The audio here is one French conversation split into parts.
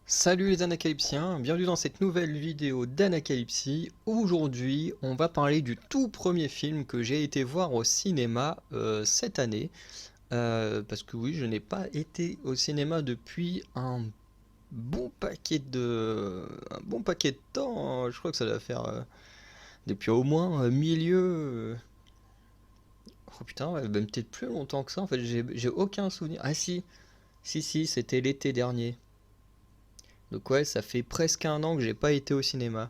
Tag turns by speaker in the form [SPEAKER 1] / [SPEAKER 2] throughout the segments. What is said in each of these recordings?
[SPEAKER 1] Salut les Anacalypsiens, bienvenue dans cette nouvelle vidéo d'Anacalypsie. Aujourd'hui, on va parler du tout premier film que j'ai été voir au cinéma cette année. Parce que oui, je n'ai pas été au cinéma depuis un bon paquet de temps, hein. Je crois que ça doit faire depuis au moins milieu. Oh putain, ouais, même peut-être plus longtemps que ça. En fait, j'ai aucun souvenir. Ah si, c'était l'été dernier. Donc ouais, ça fait presque un an que j'ai pas été au cinéma.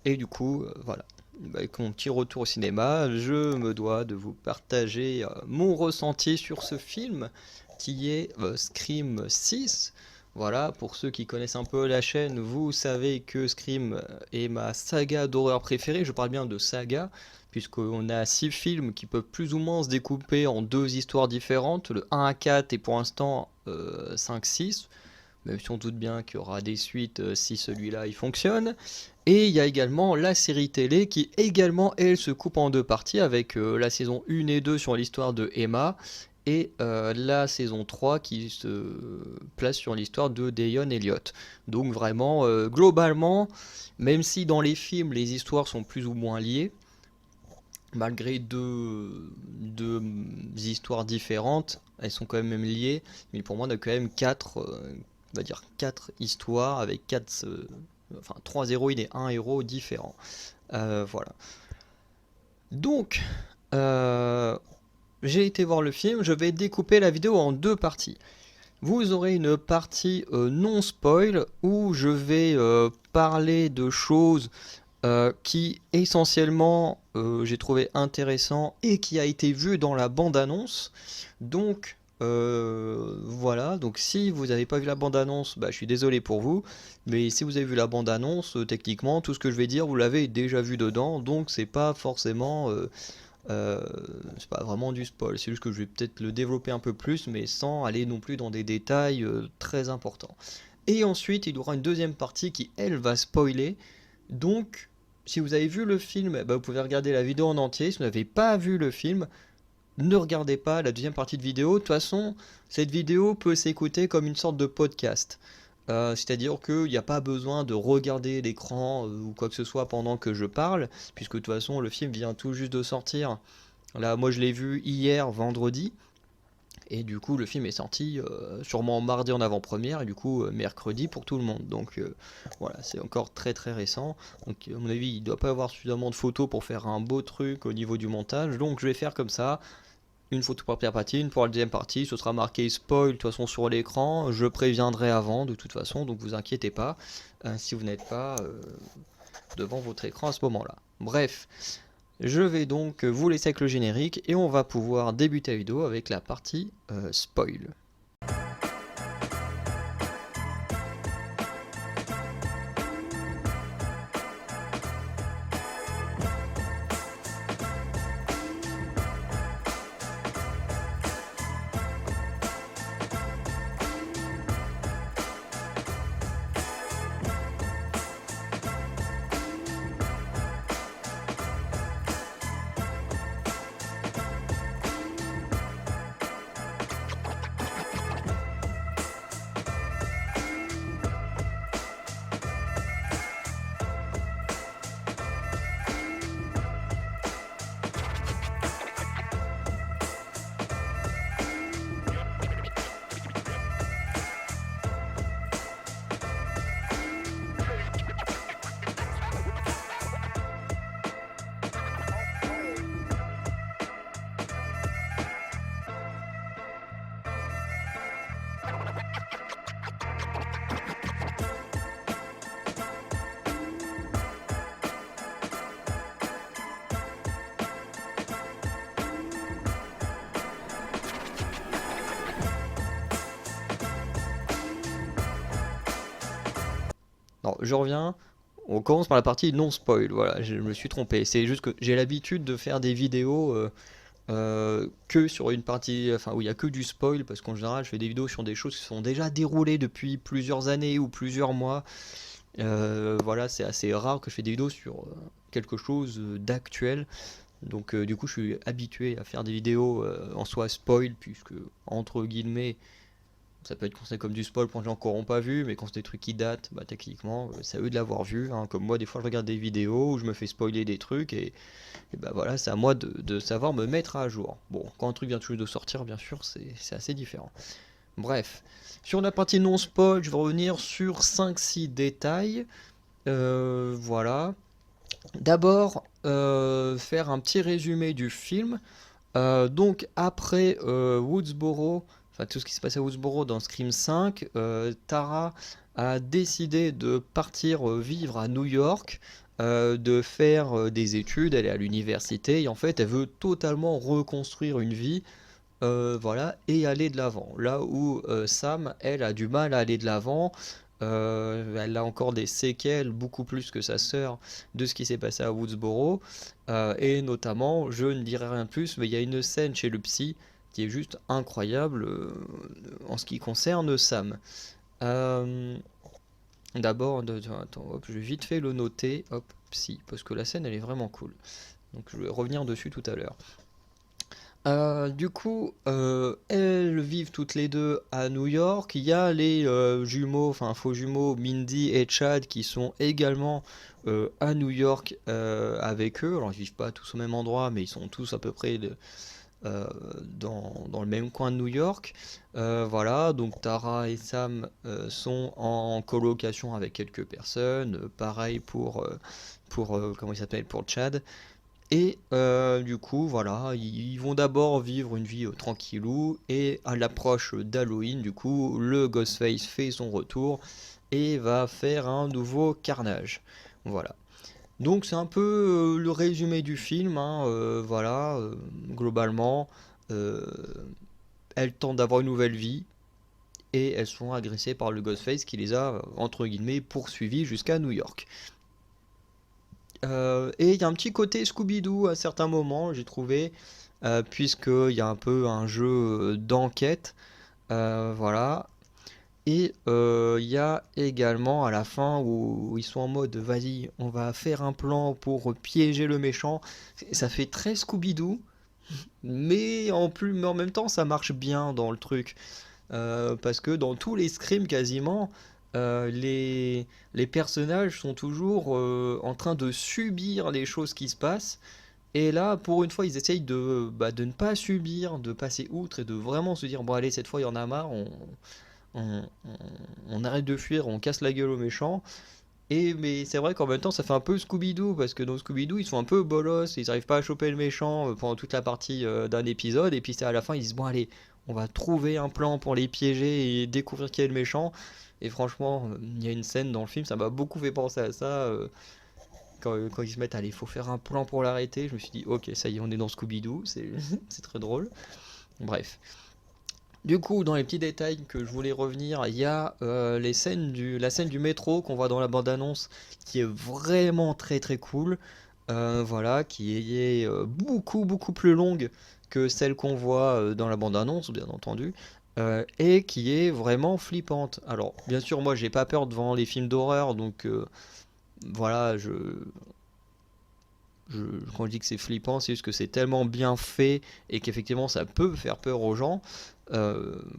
[SPEAKER 1] Et du coup, voilà. Bah, avec mon petit retour au cinéma, je me dois de vous partager mon ressenti sur ce film qui est Scream 6. Voilà, pour ceux qui connaissent un peu la chaîne, vous savez que Scream est ma saga d'horreur préférée. Je parle bien de saga, puisqu'on a 6 films qui peuvent plus ou moins se découper en deux histoires différentes, le 1 à 4 et pour l'instant 5-6, même si on doute bien qu'il y aura des suites si celui-là il fonctionne. Et il y a également la série télé qui également, elle, se coupe en deux parties avec la saison 1 et 2 sur l'histoire de Emma et la saison 3 qui se place sur l'histoire de Dayon Elliott. Donc vraiment, globalement, même si dans les films les histoires sont plus ou moins liées, malgré deux histoires différentes, elles sont quand même liées, mais pour moi on a quand même on va dire quatre histoires avec enfin trois héroïnes et un héros différents. Voilà. Donc, euh, j'ai été voir le film, je vais découper la vidéo en deux parties. Vous aurez une partie non spoil où je vais parler de choses qui essentiellement j'ai trouvé intéressant et qui a été vu dans la bande-annonce. Donc voilà, donc si vous n'avez pas vu la bande-annonce, bah, je suis désolé pour vous, mais si vous avez vu la bande-annonce, techniquement, tout ce que je vais dire, vous l'avez déjà vu dedans, donc euh, c'est pas vraiment du spoil, c'est juste que je vais peut-être le développer un peu plus, mais sans aller non plus dans des détails très importants. Et ensuite, il y aura une deuxième partie qui, elle, va spoiler, donc, si vous avez vu le film, bah, vous pouvez regarder la vidéo en entier. Si vous n'avez pas vu le film, ne regardez pas la deuxième partie de vidéo. De toute façon, cette vidéo peut s'écouter comme une sorte de podcast. C'est-à-dire qu'il n'y a pas besoin de regarder l'écran ou quoi que ce soit pendant que je parle, puisque de toute façon, le film vient tout juste de sortir. Là, moi, je l'ai vu hier, vendredi. Et du coup, le film est sorti sûrement mardi en avant-première et du coup mercredi pour tout le monde. Donc voilà, c'est encore très très récent. Donc à mon avis, il ne doit pas y avoir suffisamment de photos pour faire un beau truc au niveau du montage. Donc je vais faire comme ça, une photo pour la première partie, une pour la deuxième partie. Ce sera marqué spoil de toute façon sur l'écran. Je préviendrai avant de toute façon, donc vous inquiétez pas si vous n'êtes pas devant votre écran à ce moment-là. Bref, je vais donc vous laisser avec le générique et on va pouvoir débuter la vidéo avec la partie spoil. Non, je reviens. On commence par la partie non spoil. Voilà, je me suis trompé. C'est juste que j'ai l'habitude de faire des vidéos que sur une partie, enfin où il y a que du spoil, parce qu'en général, je fais des vidéos sur des choses qui sont déjà déroulées depuis plusieurs années ou plusieurs mois. Voilà, c'est assez rare que je fais des vidéos sur quelque chose d'actuel. Donc du coup, je suis habitué à faire des vidéos en soi spoil, puisque entre guillemets, Ça peut être considéré comme du spoil pour les gens qui n'auront pas vu, mais quand c'est des trucs qui datent, bah techniquement, c'est à eux de l'avoir vu, hein. Comme moi, des fois, je regarde des vidéos où je me fais spoiler des trucs, et bah voilà, c'est à moi de savoir me mettre à jour. Bon, quand un truc vient tout juste de sortir, bien sûr, c'est assez différent. Bref, sur la partie non spoil, je vais revenir sur 5-6 détails. Voilà. D'abord, faire un petit résumé du film. Donc après Woodsboro, enfin tout ce qui se passe à Woodsboro dans Scream 5, Tara a décidé de partir vivre à New York, de faire des études, elle est à l'université, et en fait elle veut totalement reconstruire une vie, voilà, et aller de l'avant. Là où Sam, elle, a du mal à aller de l'avant, elle a encore des séquelles, beaucoup plus que sa sœur, de ce qui s'est passé à Woodsboro. Et notamment, je ne dirai rien de plus, mais il y a une scène chez le psy qui est juste incroyable en ce qui concerne Sam. Euh, D'abord, attends, hop, je vais vite fait le noter, hop, psy, parce que la scène elle est vraiment cool. Donc je vais revenir dessus tout à l'heure. Du coup, elles vivent toutes les deux à New York. Il y a les jumeaux, enfin faux jumeaux, Mindy et Chad, qui sont également à New York avec eux. Alors ils vivent pas tous au même endroit, mais ils sont tous à peu près euh, dans le même coin de New York. Voilà, donc Tara et Sam sont en colocation avec quelques personnes. Pareil pour comment il s'appelle, pour Chad. Et du coup, voilà, ils vont d'abord vivre une vie tranquillou, et à l'approche d'Halloween, du coup, le Ghostface fait son retour et va faire un nouveau carnage. Voilà. Donc c'est un peu le résumé du film, hein, voilà, globalement, euh, elles tentent d'avoir une nouvelle vie, et elles sont agressées par le Ghostface qui les a, entre guillemets, poursuivies jusqu'à New York. Et il y a un petit côté Scooby-Doo à certains moments, j'ai trouvé, puisqu'il y a un peu un jeu d'enquête, voilà. Et il y a également à la fin où ils sont en mode vas-y, on va faire un plan pour piéger le méchant. Ça fait très Scooby-Doo, mais en même temps ça marche bien dans le truc. Parce que dans tous les scrims quasiment, les personnages sont toujours en train de subir les choses qui se passent. Et là, pour une fois, ils essayent de ne pas subir, de passer outre et de vraiment se dire, bon allez, cette fois il y en a marre, on, on- on arrête de fuir, on casse la gueule aux méchants. Et mais c'est vrai qu'en même temps, ça fait un peu Scooby-Doo, parce que dans Scooby-Doo, ils sont un peu bolos, ils n'arrivent pas à choper le méchant pendant toute la partie d'un épisode, et puis c'est à la fin, ils disent, bon allez, on va trouver un plan pour les piéger et découvrir qui est le méchant. Et franchement, il y a une scène dans le film, ça m'a beaucoup fait penser à ça, quand ils se mettent, allez, il faut faire un plan pour l'arrêter, je me suis dit, ok, ça y est, on est dans Scooby-Doo, c'est c'est très drôle. Bref. Du coup, dans les petits détails que je voulais revenir, il y a la scène du métro qu'on voit dans la bande-annonce, qui est vraiment très très cool. Voilà, qui est beaucoup beaucoup plus longue que celle qu'on voit dans la bande-annonce, bien entendu, et qui est vraiment flippante. Alors, bien sûr, moi, j'ai pas peur devant les films d'horreur, donc voilà, quand je dis que c'est flippant, c'est juste que c'est tellement bien fait et qu'effectivement ça peut faire peur aux gens.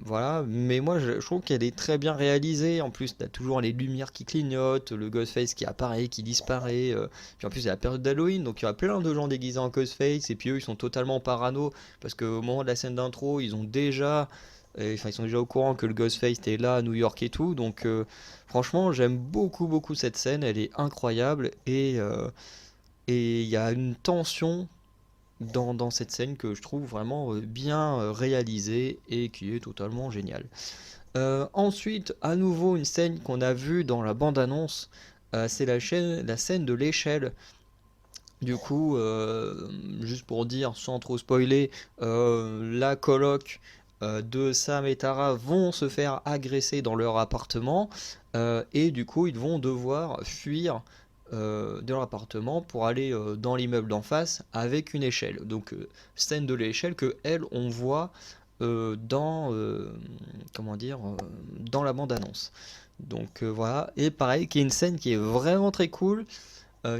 [SPEAKER 1] Voilà, mais moi je trouve qu'elle est très bien réalisée. En plus, t'as toujours les lumières qui clignotent, le Ghostface qui apparaît, qui disparaît. Puis en plus, c'est la période d'Halloween, donc il y a plein de gens déguisés en Ghostface. Et puis eux, ils sont totalement parano parce qu'au moment de la scène d'intro, enfin, ils sont déjà au courant que le Ghostface est là à New York et tout. Donc, franchement, j'aime beaucoup, beaucoup cette scène. Elle est incroyable et il y a une tension dans cette scène que je trouve vraiment bien réalisée et qui est totalement géniale. Ensuite, à nouveau, une scène qu'on a vue dans la bande-annonce, c'est la scène de l'échelle. Du coup, juste pour dire, sans trop spoiler, la coloc de Sam et Tara vont se faire agresser dans leur appartement, et du coup, ils vont devoir fuir de leur appartement pour aller dans l'immeuble d'en face avec une échelle. Donc, scène de l'échelle que elle, on voit dans, comment dire, dans la bande-annonce. Donc voilà, et pareil, qui est une scène qui est vraiment très cool,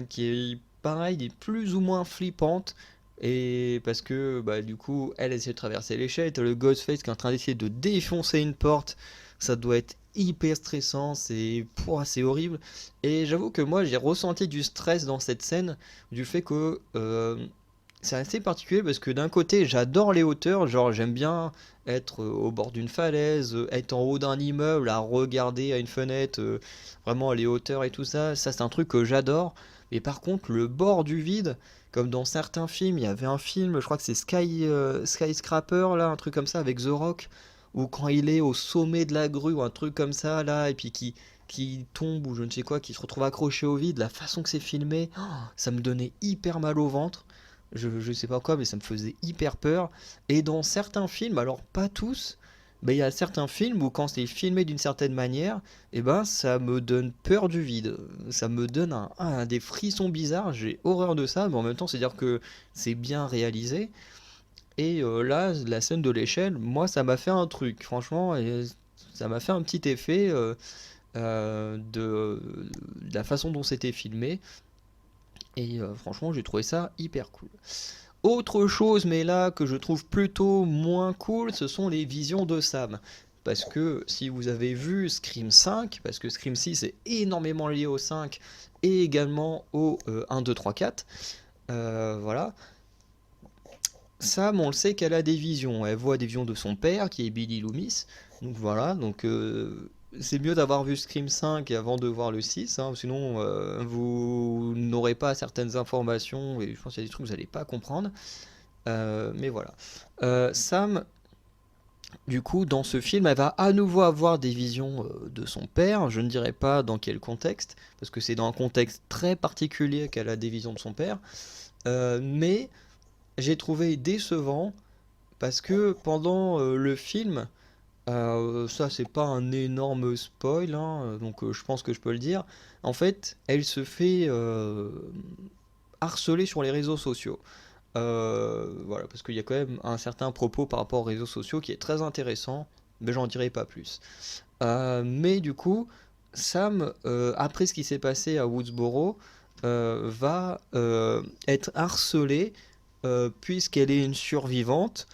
[SPEAKER 1] qui est pareil, est plus ou moins flippante. Et parce que bah, du coup, elle essaie de traverser l'échelle, t'as le Ghostface qui est en train d'essayer de défoncer une porte. ça doit être hyper stressant, c'est horrible. Et j'avoue que moi j'ai ressenti du stress dans cette scène, du fait que c'est assez particulier parce que d'un côté j'adore les hauteurs, genre j'aime bien être au bord d'une falaise, être en haut d'un immeuble, à regarder à une fenêtre, vraiment les hauteurs et tout ça, ça c'est un truc que j'adore. Mais par contre le bord du vide, comme dans certains films, il y avait un film, je crois que c'est Skyscraper là, un truc comme ça avec The Rock, ou quand il est au sommet de la grue ou un truc comme ça là, et puis qui tombe ou je ne sais quoi, qui se retrouve accroché au vide, la façon que c'est filmé, oh, ça me donnait hyper mal au ventre. Je sais pas quoi, mais ça me faisait hyper peur. Et dans certains films, alors pas tous, mais il y a certains films où quand c'est filmé d'une certaine manière, et ben ça me donne peur du vide. Ça me donne des frissons bizarres, j'ai horreur de ça, mais en même temps c'est dire que c'est bien réalisé. Et là, la scène de l'échelle, moi, ça m'a fait un truc, franchement, et ça m'a fait un petit effet de la façon dont c'était filmé. Et franchement, j'ai trouvé ça hyper cool. Autre chose, mais là, que je trouve plutôt moins cool, ce sont les visions de Sam. Parce que si vous avez vu Scream 5, parce que Scream 6 est énormément lié au 5 et également au 1, 2, 3, 4, voilà. Sam, on le sait qu'elle a des visions. Elle voit des visions de son père, qui est Billy Loomis. Donc voilà, donc c'est mieux d'avoir vu Scream 5 avant de voir le 6, hein, sinon vous n'aurez pas certaines informations et je pense qu'il y a des trucs que vous n'allez pas comprendre. Mais voilà. Sam, du coup, dans ce film, elle va à nouveau avoir des visions de son père. Je ne dirais pas dans quel contexte, parce que c'est dans un contexte très particulier qu'elle a des visions de son père. Mais j'ai trouvé décevant parce que pendant le film, ça c'est pas un énorme spoil, hein, donc je pense que je peux le dire. En fait, elle se fait harceler sur les réseaux sociaux. Voilà, parce qu'il y a quand même un certain propos par rapport aux réseaux sociaux qui est très intéressant, mais j'en dirai pas plus. Mais du coup, Sam, après ce qui s'est passé à Woodsboro, va être harcelée puisqu'elle est une survivante,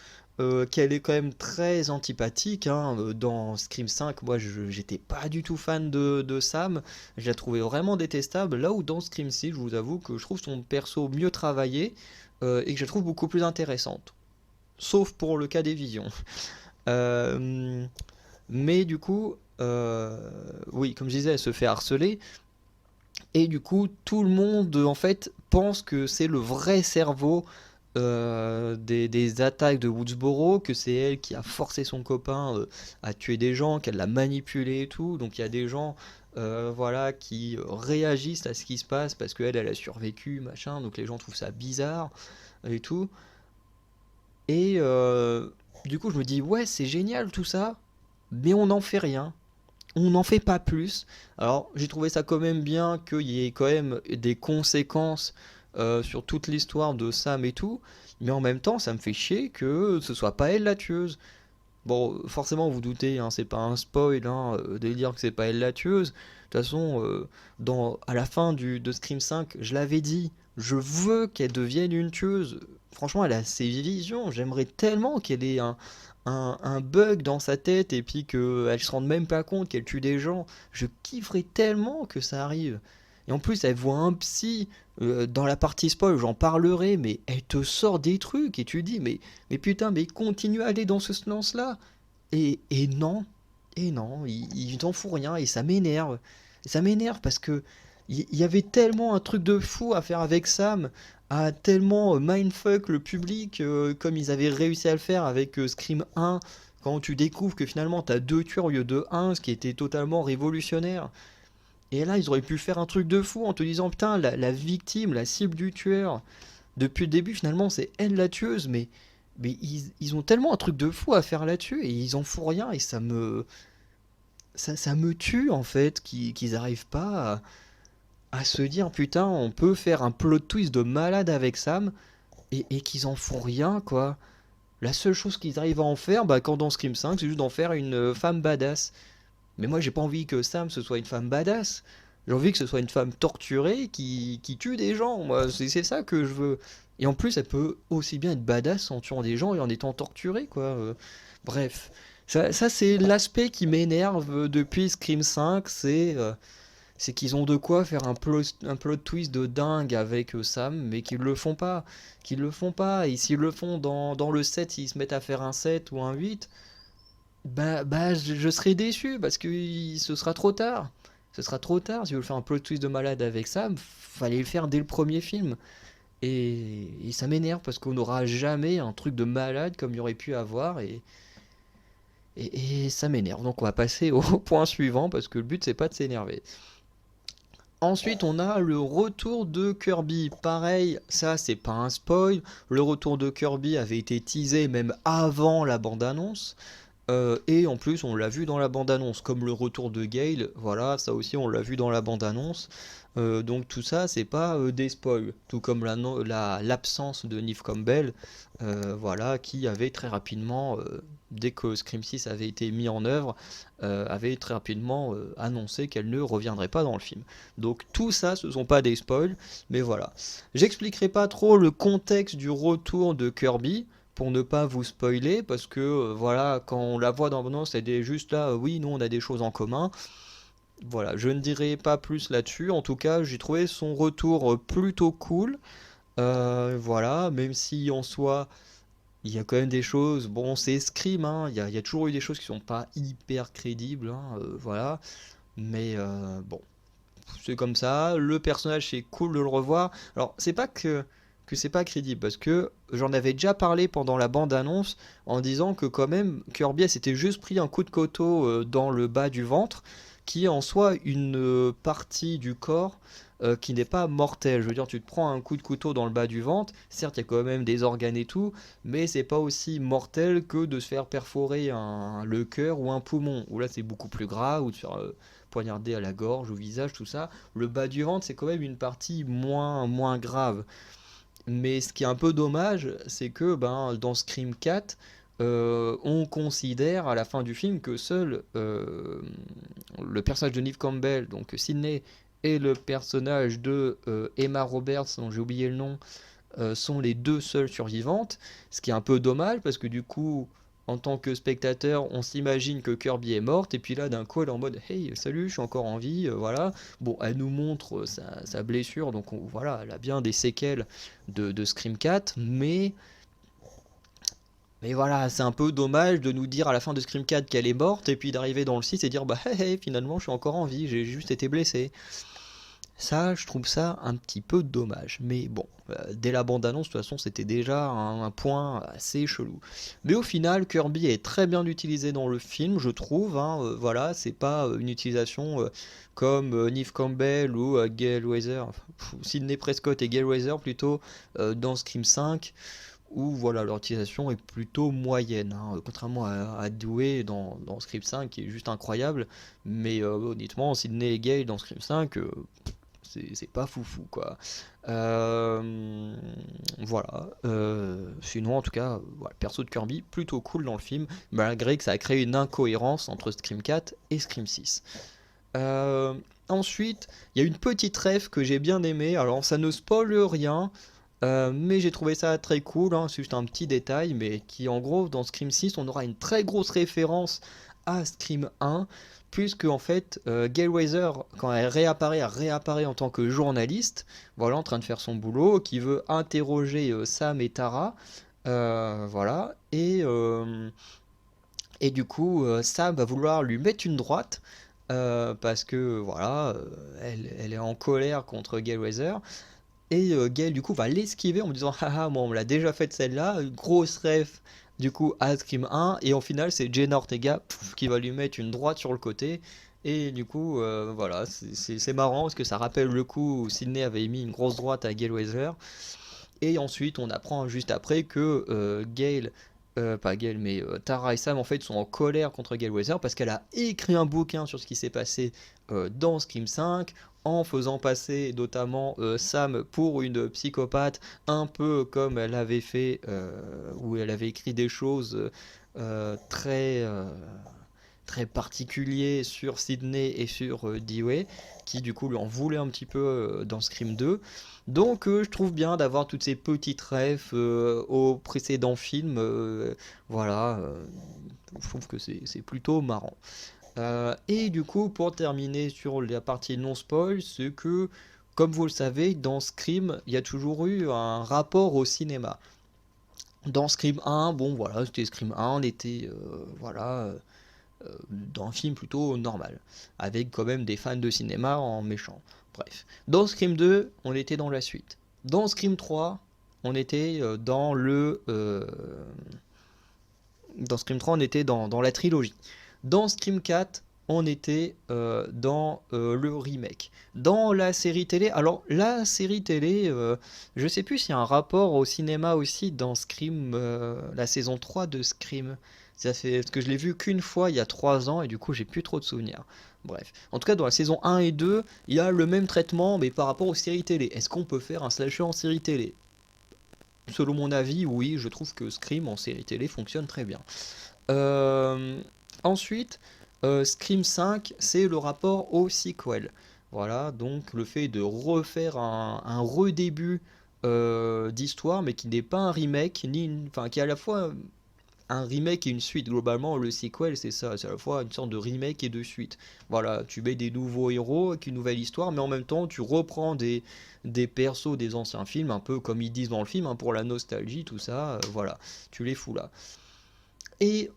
[SPEAKER 1] qu'elle est quand même très antipathique, hein. Dans Scream 5, moi j'étais pas du tout fan de Sam, je la trouvais vraiment détestable, là où dans Scream 6, je vous avoue que je trouve son perso mieux travaillé et que je la trouve beaucoup plus intéressante. Sauf pour le cas des visions. Euh, mais du coup, oui, comme je disais, elle se fait harceler. Et du coup, tout le monde, en fait, pense que c'est le vrai cerveau des attaques de Woodsboro, que c'est elle qui a forcé son copain à tuer des gens, qu'elle l'a manipulé et tout. Donc il y a des gens voilà, qui réagissent à ce qui se passe parce qu'elle, elle a survécu, machin. Donc les gens trouvent ça bizarre et tout. Et du coup, je me dis, ouais, c'est génial tout ça, mais on n'en fait rien. On n'en fait pas plus. Alors, j'ai trouvé ça quand même bien qu'il y ait quand même des conséquences sur toute l'histoire de Sam et tout, mais en même temps, ça me fait chier que ce soit pas elle la tueuse. Bon, forcément, vous doutez, hein, c'est pas un spoil hein, de dire que c'est pas elle la tueuse. De toute façon, à la fin de Scream 5, je l'avais dit, je veux qu'elle devienne une tueuse. Franchement, elle a ses visions. J'aimerais tellement qu'elle ait un bug dans sa tête et puis qu'elle se rende même pas compte qu'elle tue des gens. Je kifferais tellement que ça arrive. Et en plus, elle voit un psy dans la partie spoil, j'en parlerai, mais elle te sort des trucs et tu dis, mais putain, mais continue à aller dans ce sens-là. Et non, ils n'en font rien et ça m'énerve. Et ça m'énerve parce que il y avait tellement un truc de fou à faire avec Sam, à tellement mindfuck le public, comme ils avaient réussi à le faire avec Scream 1, quand tu découvres que finalement t'as deux tueurs au lieu de un, ce qui était totalement révolutionnaire. Et là, ils auraient pu faire un truc de fou en te disant, putain, la victime, la cible du tueur, depuis le début, finalement, c'est elle la tueuse, mais ils ont tellement un truc de fou à faire là-dessus, et ils en font rien, et ça me tue, en fait, qu'ils arrivent pas à se dire, putain, on peut faire un plot twist de malade avec Sam, et qu'ils en font rien, quoi. La seule chose qu'ils arrivent à en faire, bah, quand dans Scream 5, c'est juste d'en faire une femme badass. Mais moi, j'ai pas envie que Sam ce soit une femme badass. J'ai envie que ce soit une femme torturée qui tue des gens. Moi, c'est ça que je veux. Et en plus, elle peut aussi bien être badass en tuant des gens et en étant torturée, quoi. Bref, Ça, c'est l'aspect qui m'énerve depuis Scream 5, c'est qu'ils ont de quoi faire un plot twist de dingue avec Sam, mais qu'ils le font pas. Qu'ils le font pas. Et s'ils le font dans le 7, s'ils se mettent à faire un 7 ou un 8, je serai déçu parce que ce sera trop tard. Ce sera trop tard. Si vous voulez faire un plot twist de malade avec Sam, fallait le faire dès le premier film. Et ça m'énerve parce qu'on n'aura jamais un truc de malade comme il y aurait pu avoir. Et ça m'énerve. Donc on va passer au point suivant parce que le but c'est pas de s'énerver. Ensuite, on a le retour de Kirby. Pareil, ça c'est pas un spoil. Le retour de Kirby avait été teasé même avant la bande-annonce. Et en plus, on l'a vu dans la bande-annonce, comme le retour de Gale. Voilà, ça aussi, on l'a vu dans la bande-annonce. Donc tout ça, c'est pas des spoils. Tout comme l'absence de Neve Campbell, voilà, qui avait très rapidement, dès que Scream 6 avait été mis en œuvre, avait très rapidement annoncé qu'elle ne reviendrait pas dans le film. Donc tout ça, ce sont pas des spoils, mais voilà. J'expliquerai pas trop le contexte du retour de Kirby pour ne pas vous spoiler, parce que voilà, quand on la voit dans l'annonce, elle est juste là, oui, nous on a des choses en commun. Voilà, je ne dirai pas plus là-dessus. En tout cas, j'ai trouvé son retour plutôt cool. Voilà, même si en soi, il y a quand même des choses. Bon, c'est Scream, hein, il y a toujours eu des choses qui sont pas hyper crédibles, hein, voilà. Mais bon, c'est comme ça. Le personnage, c'est cool de le revoir. Alors, c'est pas que c'est pas crédible, parce que j'en avais déjà parlé pendant la bande-annonce en disant que quand même Kirby s'était juste pris un coup de couteau dans le bas du ventre, qui est en soi une partie du corps qui n'est pas mortelle. Je veux dire, tu te prends un coup de couteau dans le bas du ventre, certes il y a quand même des organes et tout, mais c'est pas aussi mortel que de se faire perforer le cœur ou un poumon, où là c'est beaucoup plus grave, ou de se faire poignarder à la gorge, au visage, tout ça. Le bas du ventre, c'est quand même une partie moins grave. Mais ce qui est un peu dommage, c'est que dans Scream 4, on considère à la fin du film que seul le personnage de Neve Campbell, donc Sidney, et le personnage de Emma Roberts, dont j'ai oublié le nom, sont les deux seules survivantes. Ce qui est un peu dommage parce que du coup, en tant que spectateur, on s'imagine que Kirby est morte, et puis là, d'un coup, elle est en mode hey, salut, je suis encore en vie, voilà. Bon, elle nous montre sa blessure, donc voilà, elle a bien des séquelles de Scream 4, mais voilà, c'est un peu dommage de nous dire à la fin de Scream 4 qu'elle est morte, et puis d'arriver dans le 6 et dire bah hey, finalement, je suis encore en vie, j'ai juste été blessé. Ça, je trouve ça un petit peu dommage. Mais bon, dès la bande-annonce, de toute façon, c'était déjà un point assez chelou. Mais au final, Kirby est très bien utilisé dans le film, je trouve, hein. Voilà, c'est pas une utilisation comme Neve Campbell ou Gale Weather, Sidney Prescott et Gale Weather plutôt, dans Scream 5, où voilà, leur utilisation est plutôt moyenne, hein. Contrairement à Dewey dans Scream 5, qui est juste incroyable. Mais honnêtement, Sidney et Gale dans Scream 5, c'est pas foufou quoi. Voilà. Sinon, en tout cas, voilà, perso de Kirby, plutôt cool dans le film, malgré que ça a créé une incohérence entre Scream 4 et Scream 6. Euh, Ensuite, il y a une petite ref que j'ai bien aimé. Alors, ça ne spoile rien, mais j'ai trouvé ça très cool, hein. C'est juste un petit détail, mais qui en gros, dans Scream 6, on aura une très grosse référence à Scream 1, puisque en fait, Gale Weather, quand elle réapparaît en tant que journaliste, voilà, en train de faire son boulot, qui veut interroger Sam et Tara, voilà, et du coup, Sam va vouloir lui mettre une droite, parce que voilà, elle est en colère contre Gale Weather. Et Gaël du coup va l'esquiver en me disant haha moi on me l'a déjà fait celle-là, grosse ref du coup à Scream 1, et en final c'est Jenna Ortega qui va lui mettre une droite sur le côté. Et du coup voilà, c'est marrant parce que ça rappelle le coup où Sidney avait mis une grosse droite à Gale Weather. Et ensuite on apprend juste après que Gale, pas Gale mais Tara et Sam en fait sont en colère contre Gale Weather parce qu'elle a écrit un bouquin sur ce qui s'est passé dans Scream 5, en faisant passer notamment Sam pour une psychopathe, un peu comme elle avait fait, où elle avait écrit des choses très, très particulier sur Sidney et sur Dewey, qui du coup lui en voulait un petit peu dans Scream 2. Donc je trouve bien d'avoir toutes ces petites refs aux précédents films. Voilà, je trouve que c'est plutôt marrant. Et du coup, pour terminer sur la partie non spoil, c'est que, comme vous le savez, dans Scream, il y a toujours eu un rapport au cinéma. Dans Scream 1, bon voilà, c'était Scream 1, on était voilà, dans un film plutôt normal, avec quand même des fans de cinéma en méchant. Bref. Dans Scream 2, on était dans la suite. Dans Scream 3, on était dans Scream 3, on était dans la trilogie. Dans Scream 4, on était dans le remake. Dans la série télé, alors la série télé, je sais plus s'il y a un rapport au cinéma aussi dans Scream, la saison 3 de Scream. Ça fait, parce que je l'ai vu qu'une fois il y a 3 ans et du coup j'ai plus trop de souvenirs. Bref. En tout cas, dans la saison 1 et 2, il y a le même traitement mais par rapport aux séries télé. Est-ce qu'on peut faire un slasher en série télé? Selon mon avis, oui, je trouve que Scream en série télé fonctionne très bien. Euh, Ensuite, Scream 5, c'est le rapport au sequel. Voilà, donc le fait de refaire un redébut d'histoire, mais qui n'est pas un remake, enfin qui est à la fois un remake et une suite. Globalement, le sequel, c'est ça, c'est à la fois une sorte de remake et de suite. Voilà, tu mets des nouveaux héros avec une nouvelle histoire, mais en même temps, tu reprends des persos des anciens films, un peu comme ils disent dans le film, hein, pour la nostalgie, tout ça, voilà, tu les fous là. Et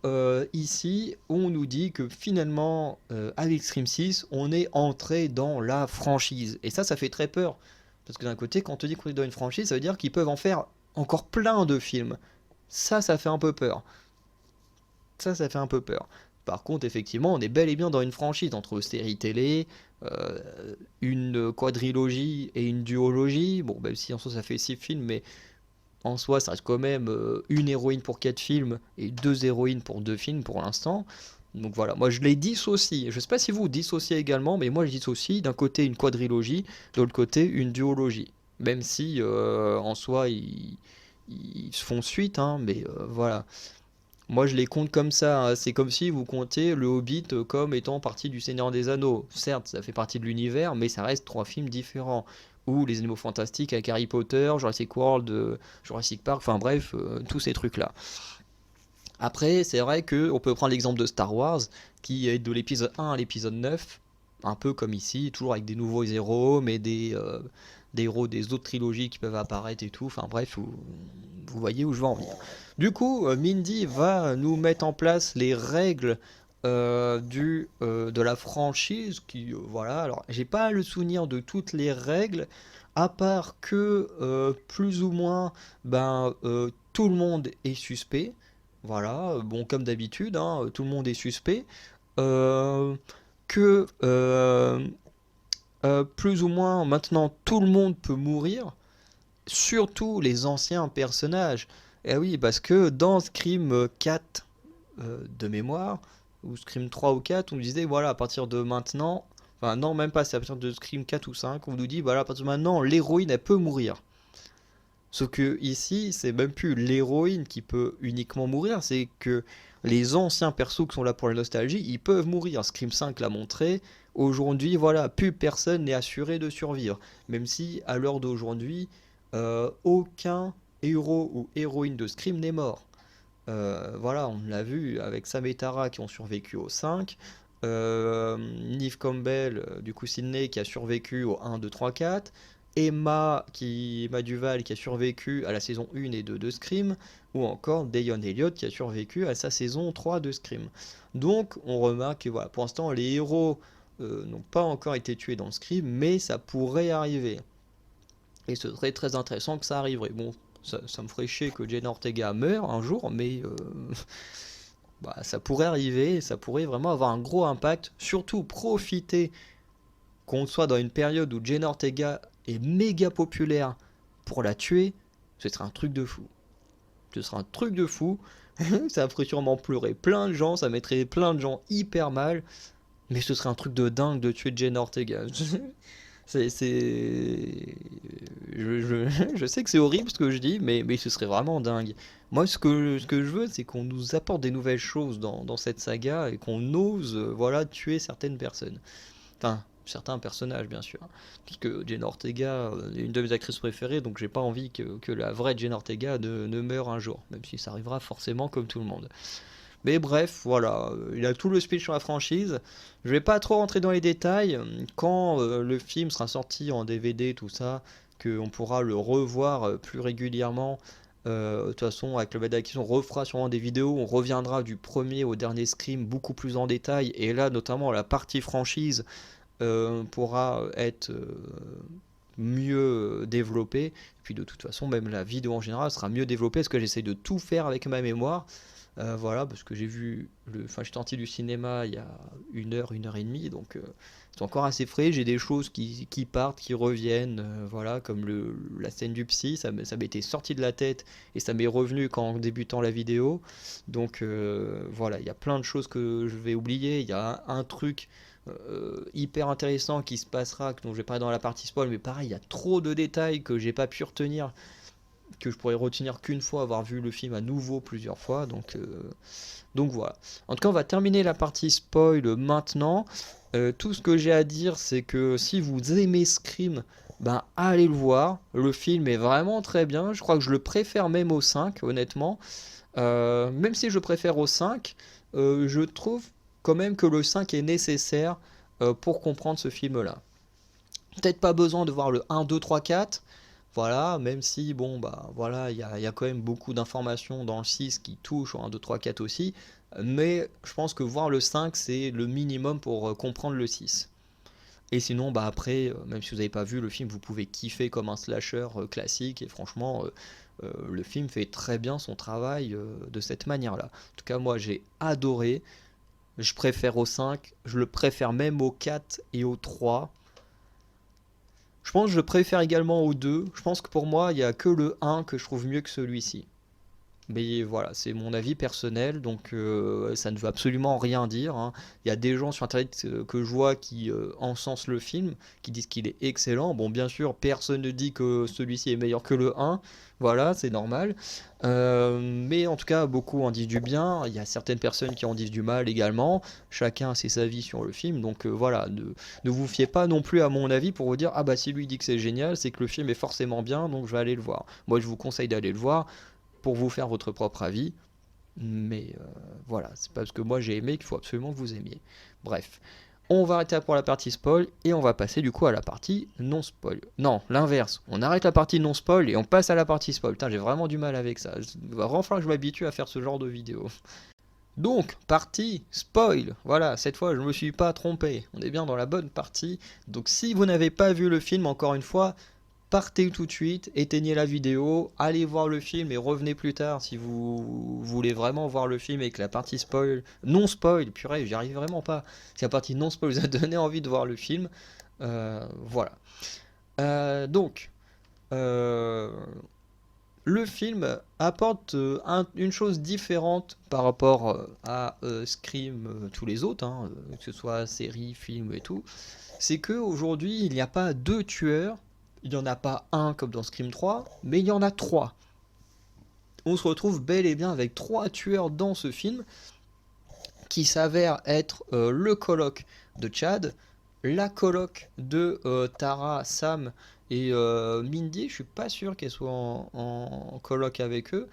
[SPEAKER 1] ici, on nous dit que finalement, avec Scream 6, on est entré dans la franchise. Et ça fait très peur. Parce que d'un côté, quand on te dit qu'on est dans une franchise, ça veut dire qu'ils peuvent en faire encore plein de films. Ça fait un peu peur. Ça fait un peu peur. Par contre, effectivement, on est bel et bien dans une franchise entre série télé, euh, une quadrilogie et une duologie. Bon, même si en soi ça fait 6 films, mais en soi, ça reste quand même une héroïne pour 4 films et 2 héroïnes pour 2 films pour l'instant. Donc voilà, moi je les dissocie. Je sais pas si vous dissociez également, mais moi je dissocie d'un côté une quadrilogie, de l'autre côté une duologie. Même si en soi ils se font suite, hein, mais voilà. Moi je les compte comme ça, hein. C'est comme si vous comptez le Hobbit comme étant partie du Seigneur des Anneaux. Certes, ça fait partie de l'univers, mais ça reste 3 films différents. Ou les Animaux Fantastiques avec Harry Potter, Jurassic World, Jurassic Park, enfin bref, tous ces trucs-là. Après, c'est vrai qu'on peut prendre l'exemple de Star Wars, qui est de l'épisode 1 à l'épisode 9, un peu comme ici, toujours avec des nouveaux héros, mais des héros des autres trilogies qui peuvent apparaître et tout. Enfin bref, vous voyez où je veux en venir. Du coup, Mindy va nous mettre en place les règles de la franchise. Voilà, alors j'ai pas le souvenir de toutes les règles, à part que plus ou moins, tout le monde est suspect. Voilà, bon, comme d'habitude, hein, tout le monde est suspect. Euh, que plus ou moins maintenant tout le monde peut mourir, surtout les anciens personnages. Et oui, parce que dans Scream 4 de mémoire, ou Scream 3 ou 4, on nous disait voilà, à partir de maintenant, enfin non, même pas, c'est à partir de Scream 4 ou 5, on nous dit voilà, à partir de maintenant, l'héroïne elle peut mourir. Sauf que ici, c'est même plus l'héroïne qui peut uniquement mourir, c'est que les anciens persos qui sont là pour la nostalgie, ils peuvent mourir. Scream 5 l'a montré. Aujourd'hui, voilà, plus personne n'est assuré de survivre. Même si, à l'heure d'aujourd'hui, aucun héros ou héroïne de Scream n'est mort. Voilà, on l'a vu avec Sam et Tara qui ont survécu au 5. Neve Campbell, du coup Sydney qui a survécu au 1, 2, 3, 4. Emma Duval qui a survécu à la saison 1 et 2 de Scream, ou encore Dayon Elliott qui a survécu à sa saison 3 de Scream. Donc on remarque que voilà, pour l'instant les héros n'ont pas encore été tués dans Scream, mais ça pourrait arriver. Et ce serait très intéressant que ça arriverait. Bon, ça me ferait chier que Jenna Ortega meure un jour, mais ça pourrait arriver, et ça pourrait vraiment avoir un gros impact. Surtout profiter qu'on soit dans une période où Jenna Ortega est méga populaire pour la tuer, ce serait un truc de fou. Ce serait un truc de fou. Ça ferait sûrement pleurer plein de gens, ça mettrait plein de gens hyper mal, mais ce serait un truc de dingue de tuer Jenna Ortega. Je sais que c'est horrible ce que je dis, mais ce serait vraiment dingue. Moi, ce que je veux, c'est qu'on nous apporte des nouvelles choses dans cette saga et qu'on ose, voilà, tuer certaines personnes. Enfin, certains personnages, bien sûr. Parce que Jenna Ortega est une de mes actrices préférées, donc j'ai pas envie que la vraie Jenna Ortega ne meure un jour, même si ça arrivera forcément comme tout le monde. Mais bref, voilà, il a tout le speech sur la franchise. Je vais pas trop rentrer dans les détails. Quand le film sera sorti en DVD, tout ça, qu'on pourra le revoir plus régulièrement. De toute façon, avec le Bad on refera sûrement des vidéos. On reviendra du premier au dernier Scream beaucoup plus en détail. Et là, notamment, la partie franchise pourra être mieux développée. Et puis de toute façon, même la vidéo en général sera mieux développée parce que j'essaie de tout faire avec ma mémoire. Voilà, parce que j'ai vu enfin, je suis sorti du cinéma il y a une heure et demie, donc c'est encore assez frais. J'ai des choses qui partent, qui reviennent, voilà, comme la scène du psy, ça m'était sorti de la tête et ça m'est revenu en débutant la vidéo. Donc voilà, il y a plein de choses que je vais oublier. Il y a un truc hyper intéressant qui se passera, dont je vais parler dans la partie spoil, mais pareil, il y a trop de détails que j'ai pas pu retenir, que je pourrais retenir qu'une fois avoir vu le film à nouveau plusieurs fois. Donc voilà. En tout cas, on va terminer la partie spoil maintenant. Tout ce que j'ai à dire, c'est que si vous aimez Scream, ben allez le voir. Le film est vraiment très bien. Je crois que je le préfère même au 5, honnêtement. Même si je préfère au 5, je trouve quand même que le 5 est nécessaire pour comprendre ce film-là. Peut-être pas besoin de voir le 1, 2, 3, 4. Voilà, même si, bon, bah voilà, il y a quand même beaucoup d'informations dans le 6 qui touchent au 1, 2, 3, 4 aussi. Mais je pense que voir le 5, c'est le minimum pour comprendre le 6. Et sinon, bah après, même si vous n'avez pas vu le film, vous pouvez kiffer comme un slasher classique. Et franchement, le film fait très bien son travail de cette manière-là. En tout cas, moi, j'ai adoré. Je préfère au 5. Je le préfère même au 4 et au 3. Je pense que je le préfère également au 2. Je pense que pour moi, il n'y a que le 1 que je trouve mieux que celui-ci. Mais voilà, c'est mon avis personnel, donc ça ne veut absolument rien dire, hein. Il y a des gens sur internet que je vois qui encensent le film, qui disent qu'il est excellent. Bon, bien sûr, personne ne dit que celui-ci est meilleur que le 1, voilà, c'est normal. Mais en tout cas, beaucoup en disent du bien. Il y a certaines personnes qui en disent du mal également. Chacun a ses avis sur le film, donc voilà, ne vous fiez pas non plus à mon avis pour vous dire ah bah si lui dit que c'est génial, c'est que le film est forcément bien, donc je vais aller le voir. Moi, je vous conseille d'aller le voir pour vous faire votre propre avis. Mais voilà, c'est pas parce que moi j'ai aimé qu'il faut absolument que vous aimiez. Bref, on va arrêter là pour la partie spoil et on va passer du coup à la partie non spoil. Non, l'inverse. On arrête la partie non spoil et on passe à la partie spoil. Putain, j'ai vraiment du mal avec ça. Il va vraiment falloir que je m'habitue à faire ce genre de vidéo. Donc, partie spoil. Voilà, cette fois je ne me suis pas trompé. On est bien dans la bonne partie. Donc, si vous n'avez pas vu le film, encore une fois, partez tout de suite, éteignez la vidéo, allez voir le film et revenez plus tard si vous voulez vraiment voir le film et que la partie spoil, non spoil, purée, j'y arrive vraiment pas. Si la partie non spoil vous a donné envie de voir le film, voilà. Donc, euh, le film apporte une chose différente par rapport à Scream, tous les autres, hein, que ce soit série, film et tout. C'est que aujourd'hui il n'y a pas deux tueurs, il n'y en a pas un comme dans Scream 3, mais il y en a trois. On se retrouve bel et bien avec trois tueurs dans ce film qui s'avèrent être le coloc de Chad, la coloc de Tara, Sam et Mindy. Je suis pas sûr qu'elle soit en coloc avec eux.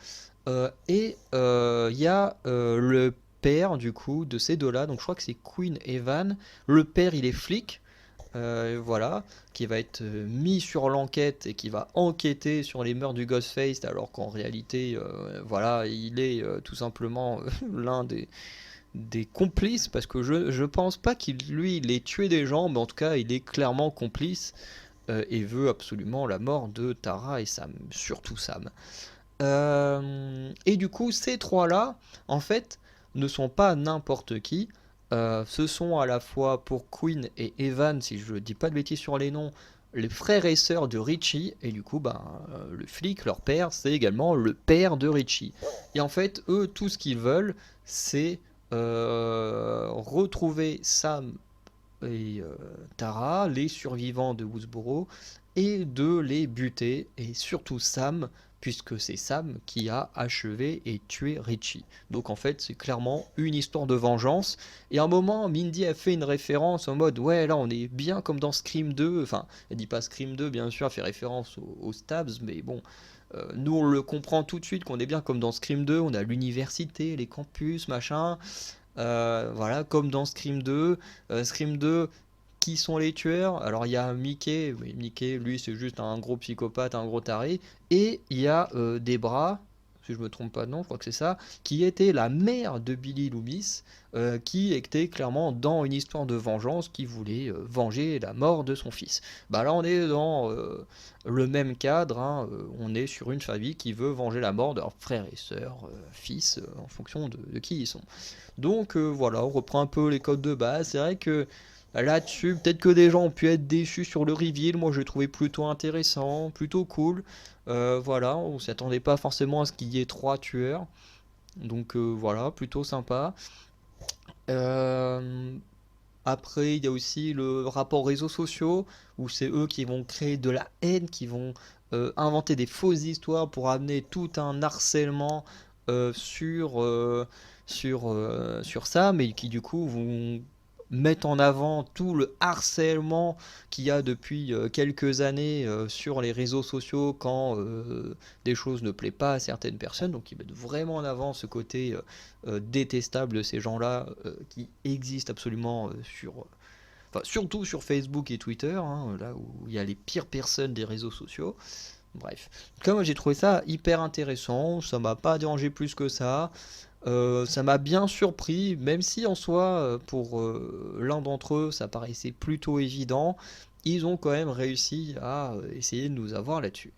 [SPEAKER 1] Et il y a le père du coup de ces deux-là. Donc je crois que c'est Quinn Evan. Le père, il est flic. Voilà, qui va être mis sur l'enquête et qui va enquêter sur les meurtres du Ghostface, alors qu'en réalité, voilà, il est tout simplement l'un des complices, parce que je pense pas qu'il lui il ait tué des gens, mais en tout cas il est clairement complice et veut absolument la mort de Tara et Sam, surtout Sam. Et du coup ces trois là en fait ne sont pas n'importe qui. Ce sont à la fois pour Quinn et Evan, si je dis pas de bêtises sur les noms, les frères et sœurs de Richie, et du coup, ben, le flic, leur père, c'est également le père de Richie. Et en fait, eux, tout ce qu'ils veulent, c'est retrouver Sam et Tara, les survivants de Woodsboro, et de les buter, et surtout Sam, puisque c'est Sam qui a achevé et tué Richie. Donc en fait, c'est clairement une histoire de vengeance. Et à un moment, Mindy a fait une référence en mode ouais, là on est bien comme dans Scream 2. Enfin, elle dit pas Scream 2, bien sûr, elle fait référence aux Stabs, mais bon, nous on le comprend tout de suite qu'on est bien comme dans Scream 2. On a l'université, les campus, machin. Voilà, comme dans Scream 2. Scream 2, qui sont les tueurs? Alors il y a Mickey, mais Mickey, lui, c'est juste un gros psychopathe, un gros taré. Et il y a Debra, si je me trompe pas, non, je crois que c'est ça, qui était la mère de Billy Loomis, qui était clairement dans une histoire de vengeance, qui voulait venger la mort de son fils. Bah là, on est dans le même cadre, hein, on est sur une famille qui veut venger la mort de leurs frères et sœurs, fils, en fonction de qui ils sont. Donc voilà, on reprend un peu les codes de base. C'est vrai que là-dessus, peut-être que des gens ont pu être déçus sur le reveal. Moi, je l'ai trouvé plutôt intéressant, plutôt cool. Voilà, on s'attendait pas forcément à ce qu'il y ait 3 tueurs. Donc voilà, plutôt sympa. Euh, Après, il y a aussi le rapport réseaux sociaux, où c'est eux qui vont créer de la haine, qui vont inventer des fausses histoires pour amener tout un harcèlement sur ça, mais qui du coup vont mettre en avant tout le harcèlement qu'il y a depuis quelques années sur les réseaux sociaux quand des choses ne plaisent pas à certaines personnes. Donc ils mettent vraiment en avant ce côté détestable de ces gens-là qui existent absolument enfin, surtout sur Facebook et Twitter, hein, là où il y a les pires personnes des réseaux sociaux. Bref. Donc moi j'ai trouvé ça hyper intéressant, ça m'a pas dérangé plus que ça. Ça m'a bien surpris, même si en soi, pour l'un d'entre eux, ça paraissait plutôt évident, ils ont quand même réussi à essayer de nous avoir là-dessus.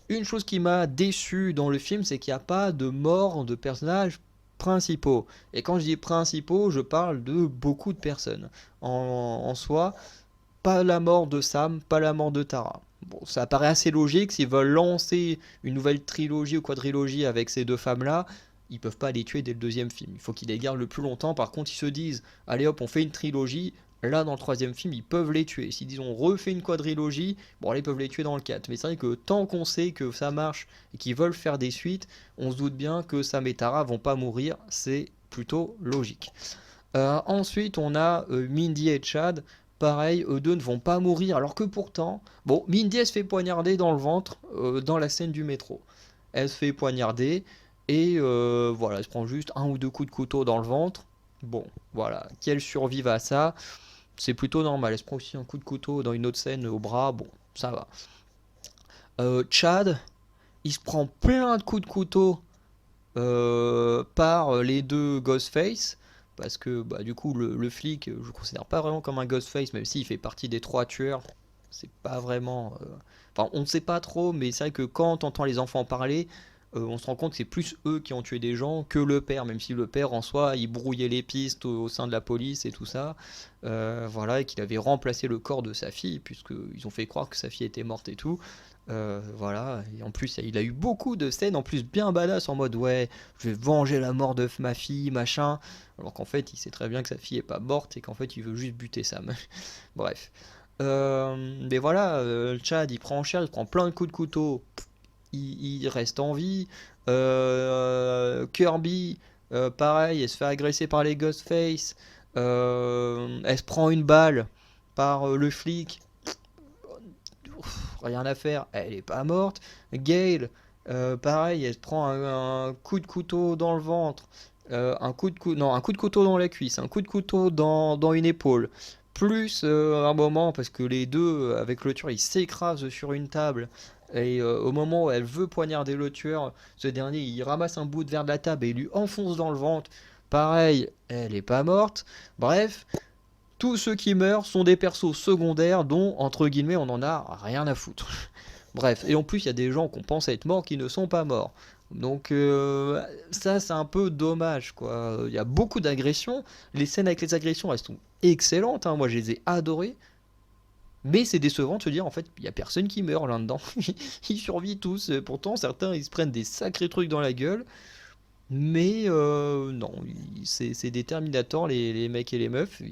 [SPEAKER 1] Une chose qui m'a déçu dans le film, c'est qu'il n'y a pas de mort de personnages principaux. Et quand je dis principaux, je parle de beaucoup de personnes. En soi, pas la mort de Sam, pas la mort de Tara. Bon, ça paraît assez logique, s'ils veulent lancer une nouvelle trilogie ou quadrilogie avec ces deux femmes-là, ils peuvent pas les tuer dès le deuxième film. Il faut qu'ils les gardent le plus longtemps. Par contre, ils se disent, allez hop, on fait une trilogie. Là, dans le troisième film, ils peuvent les tuer. S'ils disent, on refait une quadrilogie, bon, là, ils peuvent les tuer dans le 4. Mais c'est vrai que tant qu'on sait que ça marche et qu'ils veulent faire des suites, on se doute bien que Sam et Tara vont pas mourir. C'est plutôt logique. Ensuite, on a Mindy et Chad. Pareil, eux deux ne vont pas mourir, alors que pourtant, bon, Mindy elle se fait poignarder dans le ventre dans la scène du métro. Elle se fait poignarder et voilà, elle se prend juste un ou deux coups de couteau dans le ventre. Bon, voilà, qu'elle survive à ça, c'est plutôt normal. Elle se prend aussi un coup de couteau dans une autre scène au bras, bon, ça va. Chad, il se prend plein de coups de couteau par les deux Ghostface. Parce que bah, du coup, le flic, je le considère pas vraiment comme un Ghostface, même s'il fait partie des 3 tueurs. C'est pas vraiment. Enfin, on ne sait pas trop, mais c'est vrai que quand on entend les enfants parler, on se rend compte que c'est plus eux qui ont tué des gens que le père, même si le père en soi, il brouillait les pistes au sein de la police et tout ça. Voilà, et qu'il avait remplacé le corps de sa fille, puisqu'ils ont fait croire que sa fille était morte et tout. Voilà, et en plus il a eu beaucoup de scènes en plus bien badass en mode ouais, je vais venger la mort de ma fille, machin, alors qu'en fait il sait très bien que sa fille est pas morte et qu'en fait il veut juste buter Sam. Bref. Mais voilà, Chad il prend en chair, il prend plein de coups de couteau, il reste en vie. Kirby, pareil, elle se fait agresser par les Ghostface, elle se prend une balle par le flic, rien à faire, elle est pas morte. Gail, pareil, elle se prend un coup de couteau dans le ventre, non, un coup de couteau dans la cuisse, un coup de couteau dans une épaule, plus un moment, parce que les deux, avec le tueur, ils s'écrasent sur une table, et au moment où elle veut poignarder le tueur, ce dernier, il ramasse un bout de verre de la table et il lui enfonce dans le ventre. Pareil, elle est pas morte. Bref, tous ceux qui meurent sont des persos secondaires dont, entre guillemets, on en a rien à foutre. Bref, et en plus, il y a des gens qu'on pense être morts qui ne sont pas morts. Donc ça, c'est un peu dommage, quoi. Il y a beaucoup d'agressions. Les scènes avec les agressions, elles sont excellentes, hein. Moi, je les ai adorées. Mais c'est décevant de se dire, en fait, il n'y a personne qui meurt là-dedans. Ils survivent tous. Pourtant, certains, ils se prennent des sacrés trucs dans la gueule. Mais non, c'est des Terminators, les mecs et les meufs.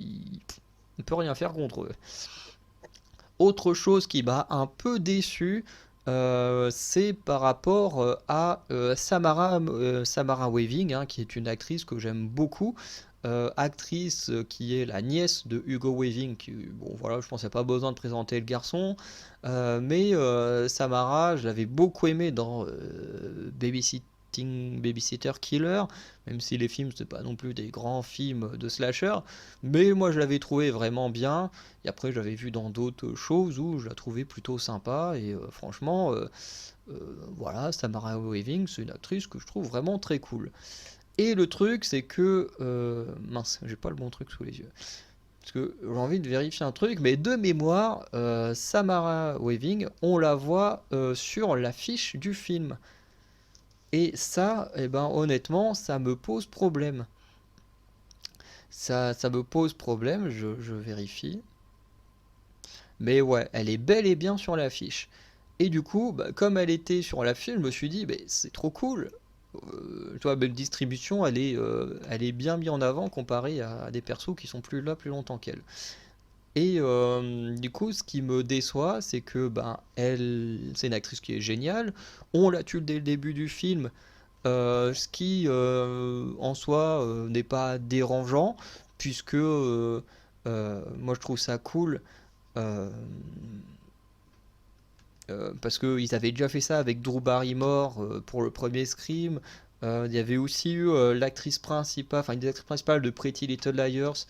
[SPEAKER 1] on peut rien faire contre eux. Autre chose qui m'a un peu déçu, c'est par rapport à Samara Weaving, hein, qui est une actrice que j'aime beaucoup. Actrice qui est la nièce de Hugo Weaving, qui, bon voilà, je pense qu'il n'y a pas besoin de présenter le garçon, mais Samara, je l'avais beaucoup aimé dans Babysitter Killer, même si les films c'est pas non plus des grands films de slasher, mais moi je l'avais trouvé vraiment bien, et après je l'avais vu dans d'autres choses où je la trouvais plutôt sympa, et franchement, voilà, Samara Weaving, c'est une actrice que je trouve vraiment très cool. Et le truc, c'est que. Mince, j'ai pas le bon truc sous les yeux. Parce que j'ai envie de vérifier un truc, mais de mémoire, Samara Weaving, on la voit sur l'affiche du film. Et ça, eh ben, honnêtement, ça me pose problème. Ça me pose problème, je vérifie. Mais ouais, elle est bel et bien sur l'affiche. Et du coup, bah, comme elle était sur l'affiche, je me suis dit, mais c'est trop cool. Tu vois, belle distribution, elle est bien mise en avant comparée à des persos qui sont plus là plus longtemps qu'elle. Et du coup, ce qui me déçoit, c'est que ben, c'est une actrice qui est géniale. On la tue dès le début du film, ce qui en soi n'est pas dérangeant, puisque moi je trouve ça cool. euh, Parce qu'ils avaient déjà fait ça avec Drew Barrymore pour le premier Scream. Il y avait aussi eu l'actrice principale, enfin une des actrices principales de Pretty Little Liars,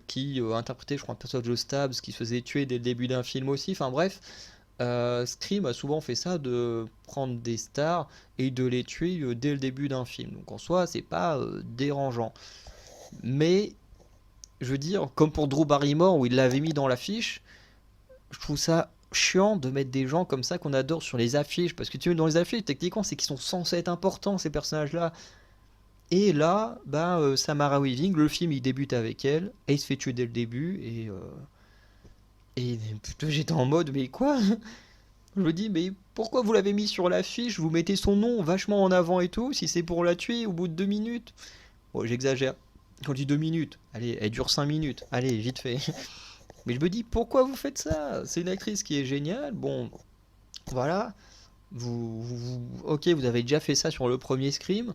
[SPEAKER 1] qui interprétait, je crois, un personnage de Stabs qui se faisait tuer dès le début d'un film aussi. Enfin bref, Scream a souvent fait ça de prendre des stars et de les tuer dès le début d'un film. Donc en soi, c'est pas dérangeant. Mais je veux dire, comme pour Drew Barrymore où il l'avait mis dans l'affiche, je trouve ça chiant de mettre des gens comme ça qu'on adore sur les affiches, parce que tu veux dans les affiches techniquement c'est qu'ils sont censés être importants ces personnages là, et là bah Samara Weaving, le film il débute avec elle et il se fait tuer dès le début, et putain, j'étais en mode mais quoi. Je me dis mais pourquoi vous l'avez mis sur l'affiche, vous mettez son nom vachement en avant et tout si c'est pour la tuer au bout de 2 minutes. Bon, j'exagère quand je dis 2 minutes, allez elle dure 5 minutes, allez vite fait. Mais je me dis, pourquoi vous faites ça? C'est une actrice qui est géniale. Bon, voilà. Ok, vous avez déjà fait ça sur le premier Scream,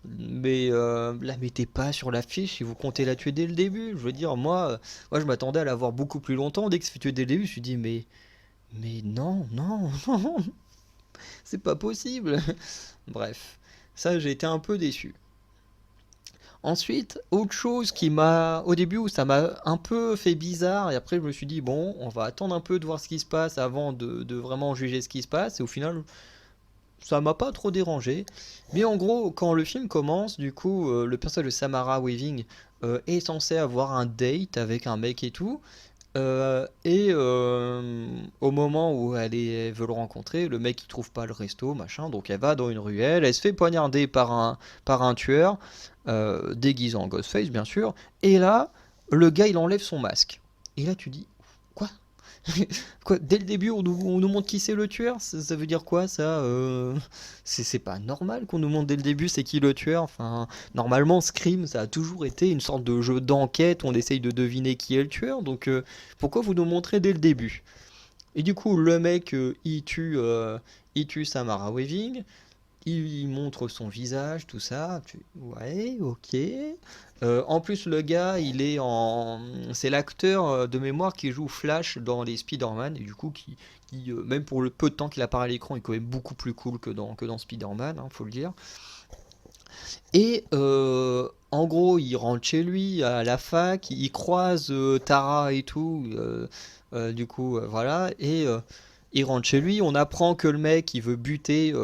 [SPEAKER 1] mais la mettez pas sur l'affiche si vous comptez la tuer dès le début. Je veux dire, moi je m'attendais à la voir beaucoup plus longtemps. Dès que c'est tué dès le début, je me suis dit, mais non, non, non, c'est pas possible. Bref, ça j'ai été un peu déçu. Ensuite, autre chose qui m'a, au début où ça m'a un peu fait bizarre, et après je me suis dit, bon, on va attendre un peu de voir ce qui se passe avant de vraiment juger ce qui se passe, et au final, ça m'a pas trop dérangé. Mais en gros, quand le film commence, du coup, le personnage de Samara Weaving est censé avoir un date avec un mec et tout, au moment où elle veut le rencontrer, le mec il trouve pas le resto, machin, donc elle va dans une ruelle, elle se fait poignarder par un tueur, déguisé en Ghostface bien sûr, et là, le gars il enlève son masque. Et là tu dis, quoi? Quoi, dès le début, on nous montre qui c'est le tueur? Ça veut dire quoi ça? C'est pas normal qu'on nous montre dès le début c'est qui le tueur. Enfin, normalement, Scream, ça a toujours été une sorte de jeu d'enquête. On essaye de deviner qui est le tueur. Donc, pourquoi vous nous montrez dès le début? Et du coup, le mec, il tue Samara Weaving. Il montre son visage, tout ça. Ouais, ok. En plus, le gars, c'est l'acteur de mémoire qui joue Flash dans les Spider-Man, et du coup, même pour le peu de temps qu'il apparaît à l'écran, il est quand même beaucoup plus cool que dans Spider-Man, hein, faut le dire. Et en gros, il rentre chez lui à la fac, il croise Tara et tout, voilà, et il rentre chez lui, on apprend que le mec il veut buter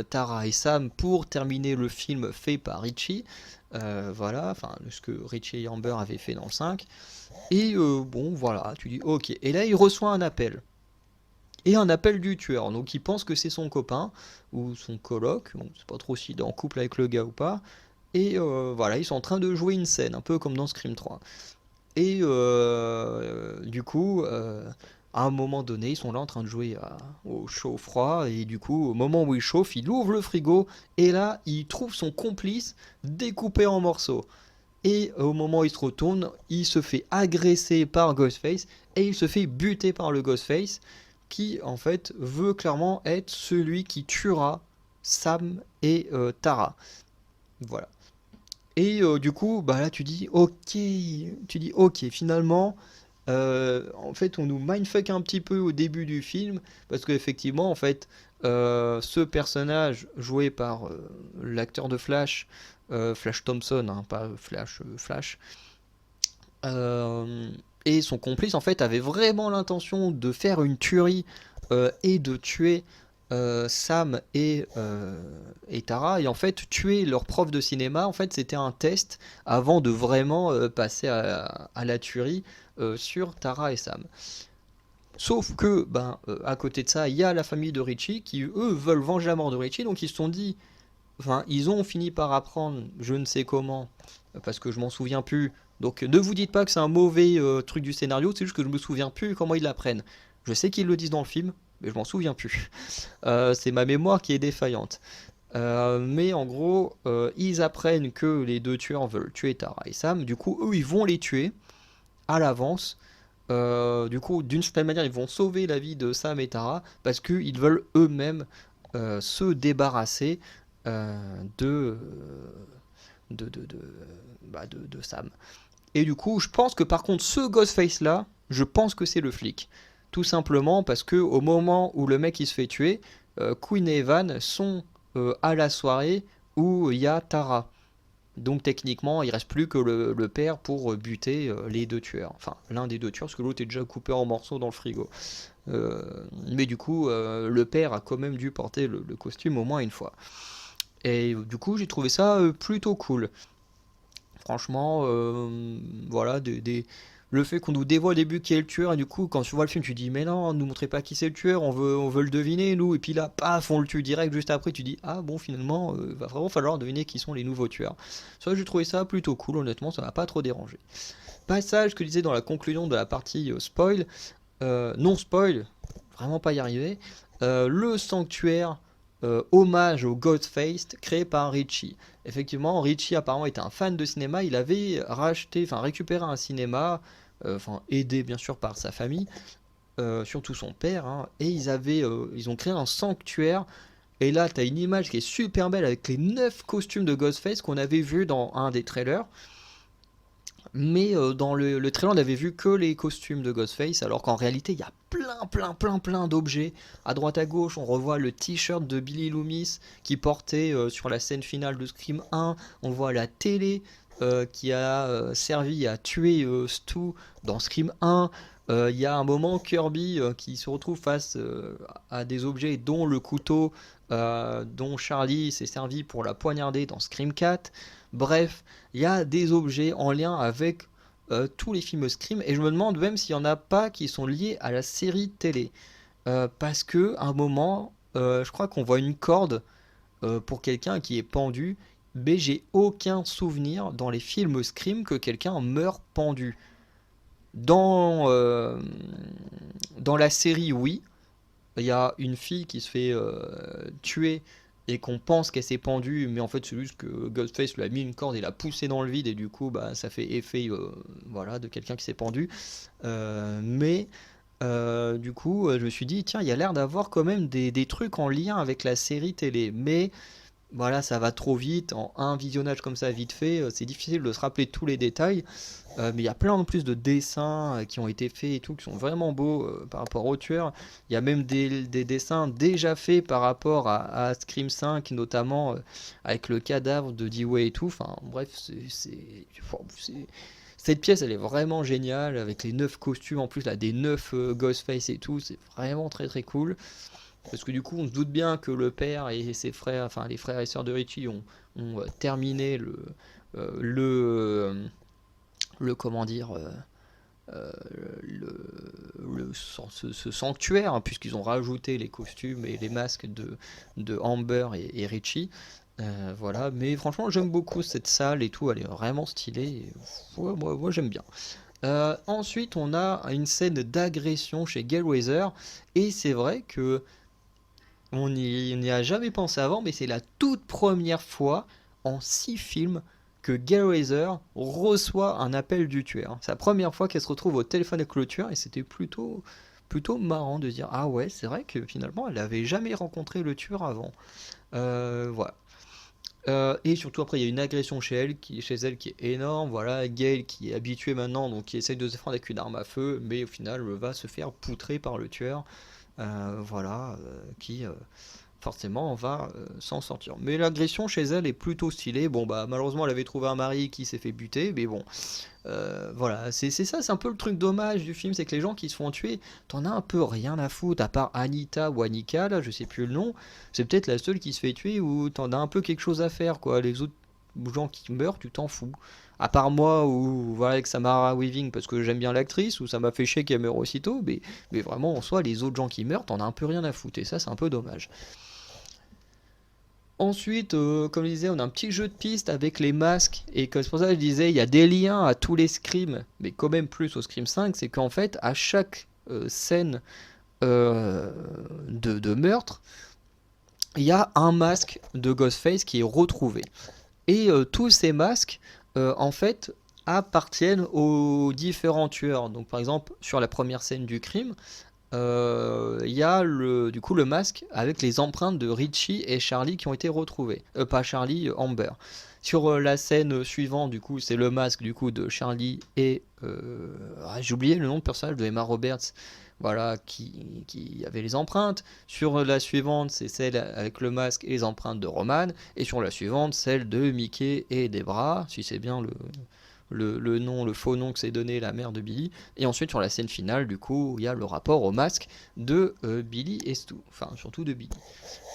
[SPEAKER 1] Tara et Sam pour terminer le film fait par Richie, voilà, enfin ce que Richie et Amber avaient fait dans le 5. Et bon voilà, tu dis ok, et là il reçoit un appel. Et un appel du tueur, donc il pense que c'est son copain ou son coloc, on sait pas trop s'il est en couple avec le gars ou pas, et voilà, ils sont en train de jouer une scène, un peu comme dans Scream 3. Et du coup, à un moment donné, ils sont là en train de jouer au chaud-froid, et du coup, au moment où il chauffe, il ouvre le frigo, et là, il trouve son complice découpé en morceaux. Et au moment où il se retourne, il se fait agresser par Ghostface et il se fait buter par le Ghostface qui en fait veut clairement être celui qui tuera Sam et Tara. Voilà. Et du coup, bah là tu dis ok, finalement, en fait, on nous mindfuck un petit peu au début du film parce qu'effectivement, en fait, ce personnage joué par l'acteur de Flash, Flash Thompson, hein, pas Flash, Flash, euh, et son complice en fait avait vraiment l'intention de faire une tuerie et de tuer Sam et Tara et en fait tuer leur prof de cinéma en fait c'était un test avant de vraiment passer à la tuerie sur Tara et Sam. Sauf que à côté de ça il y a la famille de Richie qui eux veulent venger la mort de Richie donc ils se sont dit enfin, ils ont fini par apprendre, je ne sais comment, parce que je m'en souviens plus. Donc ne vous dites pas que c'est un mauvais truc du scénario, c'est juste que je me souviens plus comment ils l'apprennent. Je sais qu'ils le disent dans le film, mais je m'en souviens plus. C'est ma mémoire qui est défaillante. Mais en gros, ils apprennent que les deux tueurs veulent tuer Tara et Sam. Du coup, eux, ils vont les tuer à l'avance. Du coup, d'une certaine manière, ils vont sauver la vie de Sam et Tara parce qu'ils veulent eux-mêmes se débarrasser de, de Sam. Et du coup, je pense que par contre, ce Ghostface là, je pense que c'est le flic. Tout simplement parce que au moment où le mec il se fait tuer, Queen et Evan sont à la soirée où il y a Tara. Donc techniquement, il reste plus que le père pour buter les deux tueurs. Enfin, l'un des deux tueurs, parce que l'autre est déjà coupé en morceaux dans le frigo. Euh, mais du coup, le père a quand même dû porter le costume au moins une fois. Et du coup, j'ai trouvé ça plutôt cool. Franchement, voilà, le fait qu'on nous dévoile au début qui est le tueur, et du coup, quand tu vois le film, tu dis, mais non, ne nous montrez pas qui c'est le tueur, on veut le deviner, nous, et puis là, paf, on le tue direct juste après, tu dis, ah bon, finalement, va vraiment falloir deviner qui sont les nouveaux tueurs. Ça, j'ai trouvé ça plutôt cool, honnêtement, ça m'a pas trop dérangé. Passage que je disais dans la conclusion de la partie spoil, non spoil, vraiment pas y arriver, le sanctuaire hommage au Ghostface créé par Richie. Effectivement, Richie apparemment était un fan de cinéma, il avait racheté, enfin récupéré un cinéma, enfin aidé bien sûr par sa famille, surtout son père, hein, et ils ont créé un sanctuaire. Et là, tu as une image qui est super belle avec les 9 costumes de Ghostface qu'on avait vu dans un des trailers. Mais dans le trailer, on n'avait vu que les costumes de Ghostface, alors qu'en réalité, il y a plein d'objets. À droite à gauche, on revoit le t-shirt de Billy Loomis qui portait sur la scène finale de Scream 1. On voit la télé qui a servi à tuer Stu dans Scream 1. Il y a un moment Kirby qui se retrouve face à des objets, dont le couteau dont Charlie s'est servi pour la poignarder dans Scream 4. Bref, il y a des objets en lien avec tous les films Scream et je me demande même s'il n'y en a pas qui sont liés à la série télé. Parce que à un moment, je crois qu'on voit une corde pour quelqu'un qui est pendu, mais j'ai aucun souvenir dans les films Scream que quelqu'un meurt pendu. Dans, euh, dans la série, oui, il y a une fille qui se fait tuer et qu'on pense qu'elle s'est pendue, mais en fait c'est juste que Ghostface lui a mis une corde et l'a poussée dans le vide et du coup bah, ça fait effet voilà, de quelqu'un qui s'est pendu. Mais du coup je me suis dit tiens il y a l'air d'avoir quand même des trucs en lien avec la série télé. Mais voilà, ça va trop vite. En un visionnage comme ça, vite fait, c'est difficile de se rappeler tous les détails. Mais il y a plein en plus de dessins qui ont été faits et tout, qui sont vraiment beaux par rapport au tueur. Il y a même des dessins déjà faits par rapport à Scream 5, notamment avec le cadavre de Dewey et tout. Enfin, bref, cette pièce, elle est vraiment géniale, avec les 9 costumes en plus, là, des 9 Ghostface et tout. C'est vraiment très cool. Parce que du coup, on se doute bien que le père et ses frères, enfin les frères et sœurs de Richie ont terminé euh, le, euh, le comment dire, euh, ce sanctuaire, hein, puisqu'ils ont rajouté les costumes et les masques de Amber et Richie. Voilà, mais franchement, j'aime beaucoup cette salle et tout, elle est vraiment stylée. Ouais, moi j'aime bien. Ensuite, on a une scène d'agression chez Gellraiser, et c'est vrai que on n'y a jamais pensé avant, mais c'est la toute première fois en 6 films que Gail reçoit un appel du tueur. C'est la première fois qu'elle se retrouve au téléphone avec le tueur et c'était plutôt marrant de dire ah ouais, c'est vrai que finalement elle n'avait jamais rencontré le tueur avant. Voilà. Et surtout après il y a une agression chez elle qui est énorme, voilà, Gail qui est habituée maintenant, donc qui essaye de se défendre avec une arme à feu, mais au final va se faire poutrer par le tueur, voilà, qui forcément on va s'en sortir. Mais l'agression chez elle est plutôt stylée. Bon bah malheureusement elle avait trouvé un mari qui s'est fait buter, mais bon, voilà, c'est ça, c'est un peu le truc dommage du film, c'est que les gens qui se font tuer, t'en as un peu rien à foutre, à part Anita ou Annika, là je sais plus le nom, c'est peut-être la seule qui se fait tuer où t'en as un peu quelque chose à faire, quoi. Les autres gens qui meurent, tu t'en fous. À part moi, ou voilà, avec Samara Weaving, parce que j'aime bien l'actrice, ou ça m'a fait chier qu'elle meure aussitôt, mais vraiment, en soi, les autres gens qui meurent, t'en as un peu rien à foutre, et ça, c'est un peu dommage. Ensuite, comme je disais, on a un petit jeu de piste avec les masques. Et c'est pour ça que je disais, il y a des liens à tous les Scream, mais quand même plus au Scream 5. C'est qu'en fait, à chaque scène euh, de meurtre, il y a un masque de Ghostface qui est retrouvé. Et tous ces masques, en fait, appartiennent aux différents tueurs. Donc, par exemple, sur la première scène du crime, il y a du coup le masque avec les empreintes de Richie et Charlie qui ont été retrouvées. Pas Charlie, Amber. Sur la scène suivante, du coup, c'est le masque du coup de Charlie et j'ai oublié le nom de personnage de Emma Roberts. Voilà, qui avait les empreintes. Sur la suivante, c'est celle avec le masque et les empreintes de Roman. Et sur la suivante, celle de Mickey et Debra, si c'est bien le nom, le faux nom que s'est donné la mère de Billy. Et ensuite, sur la scène finale, du coup, il y a le rapport au masque de Billy et Stu. Enfin, surtout de Billy.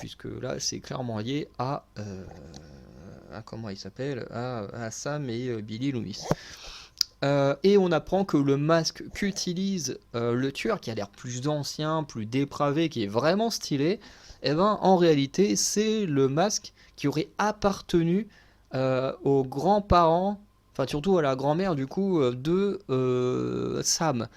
[SPEAKER 1] Puisque là, c'est clairement lié à comment il s'appelle, à Sam et Billy Loomis. Et on apprend que le masque qu'utilise le tueur, qui a l'air plus ancien, plus dépravé, qui est vraiment stylé, eh ben, en réalité, c'est le masque qui aurait appartenu aux grands-parents, enfin surtout à la grand-mère du coup de Sam.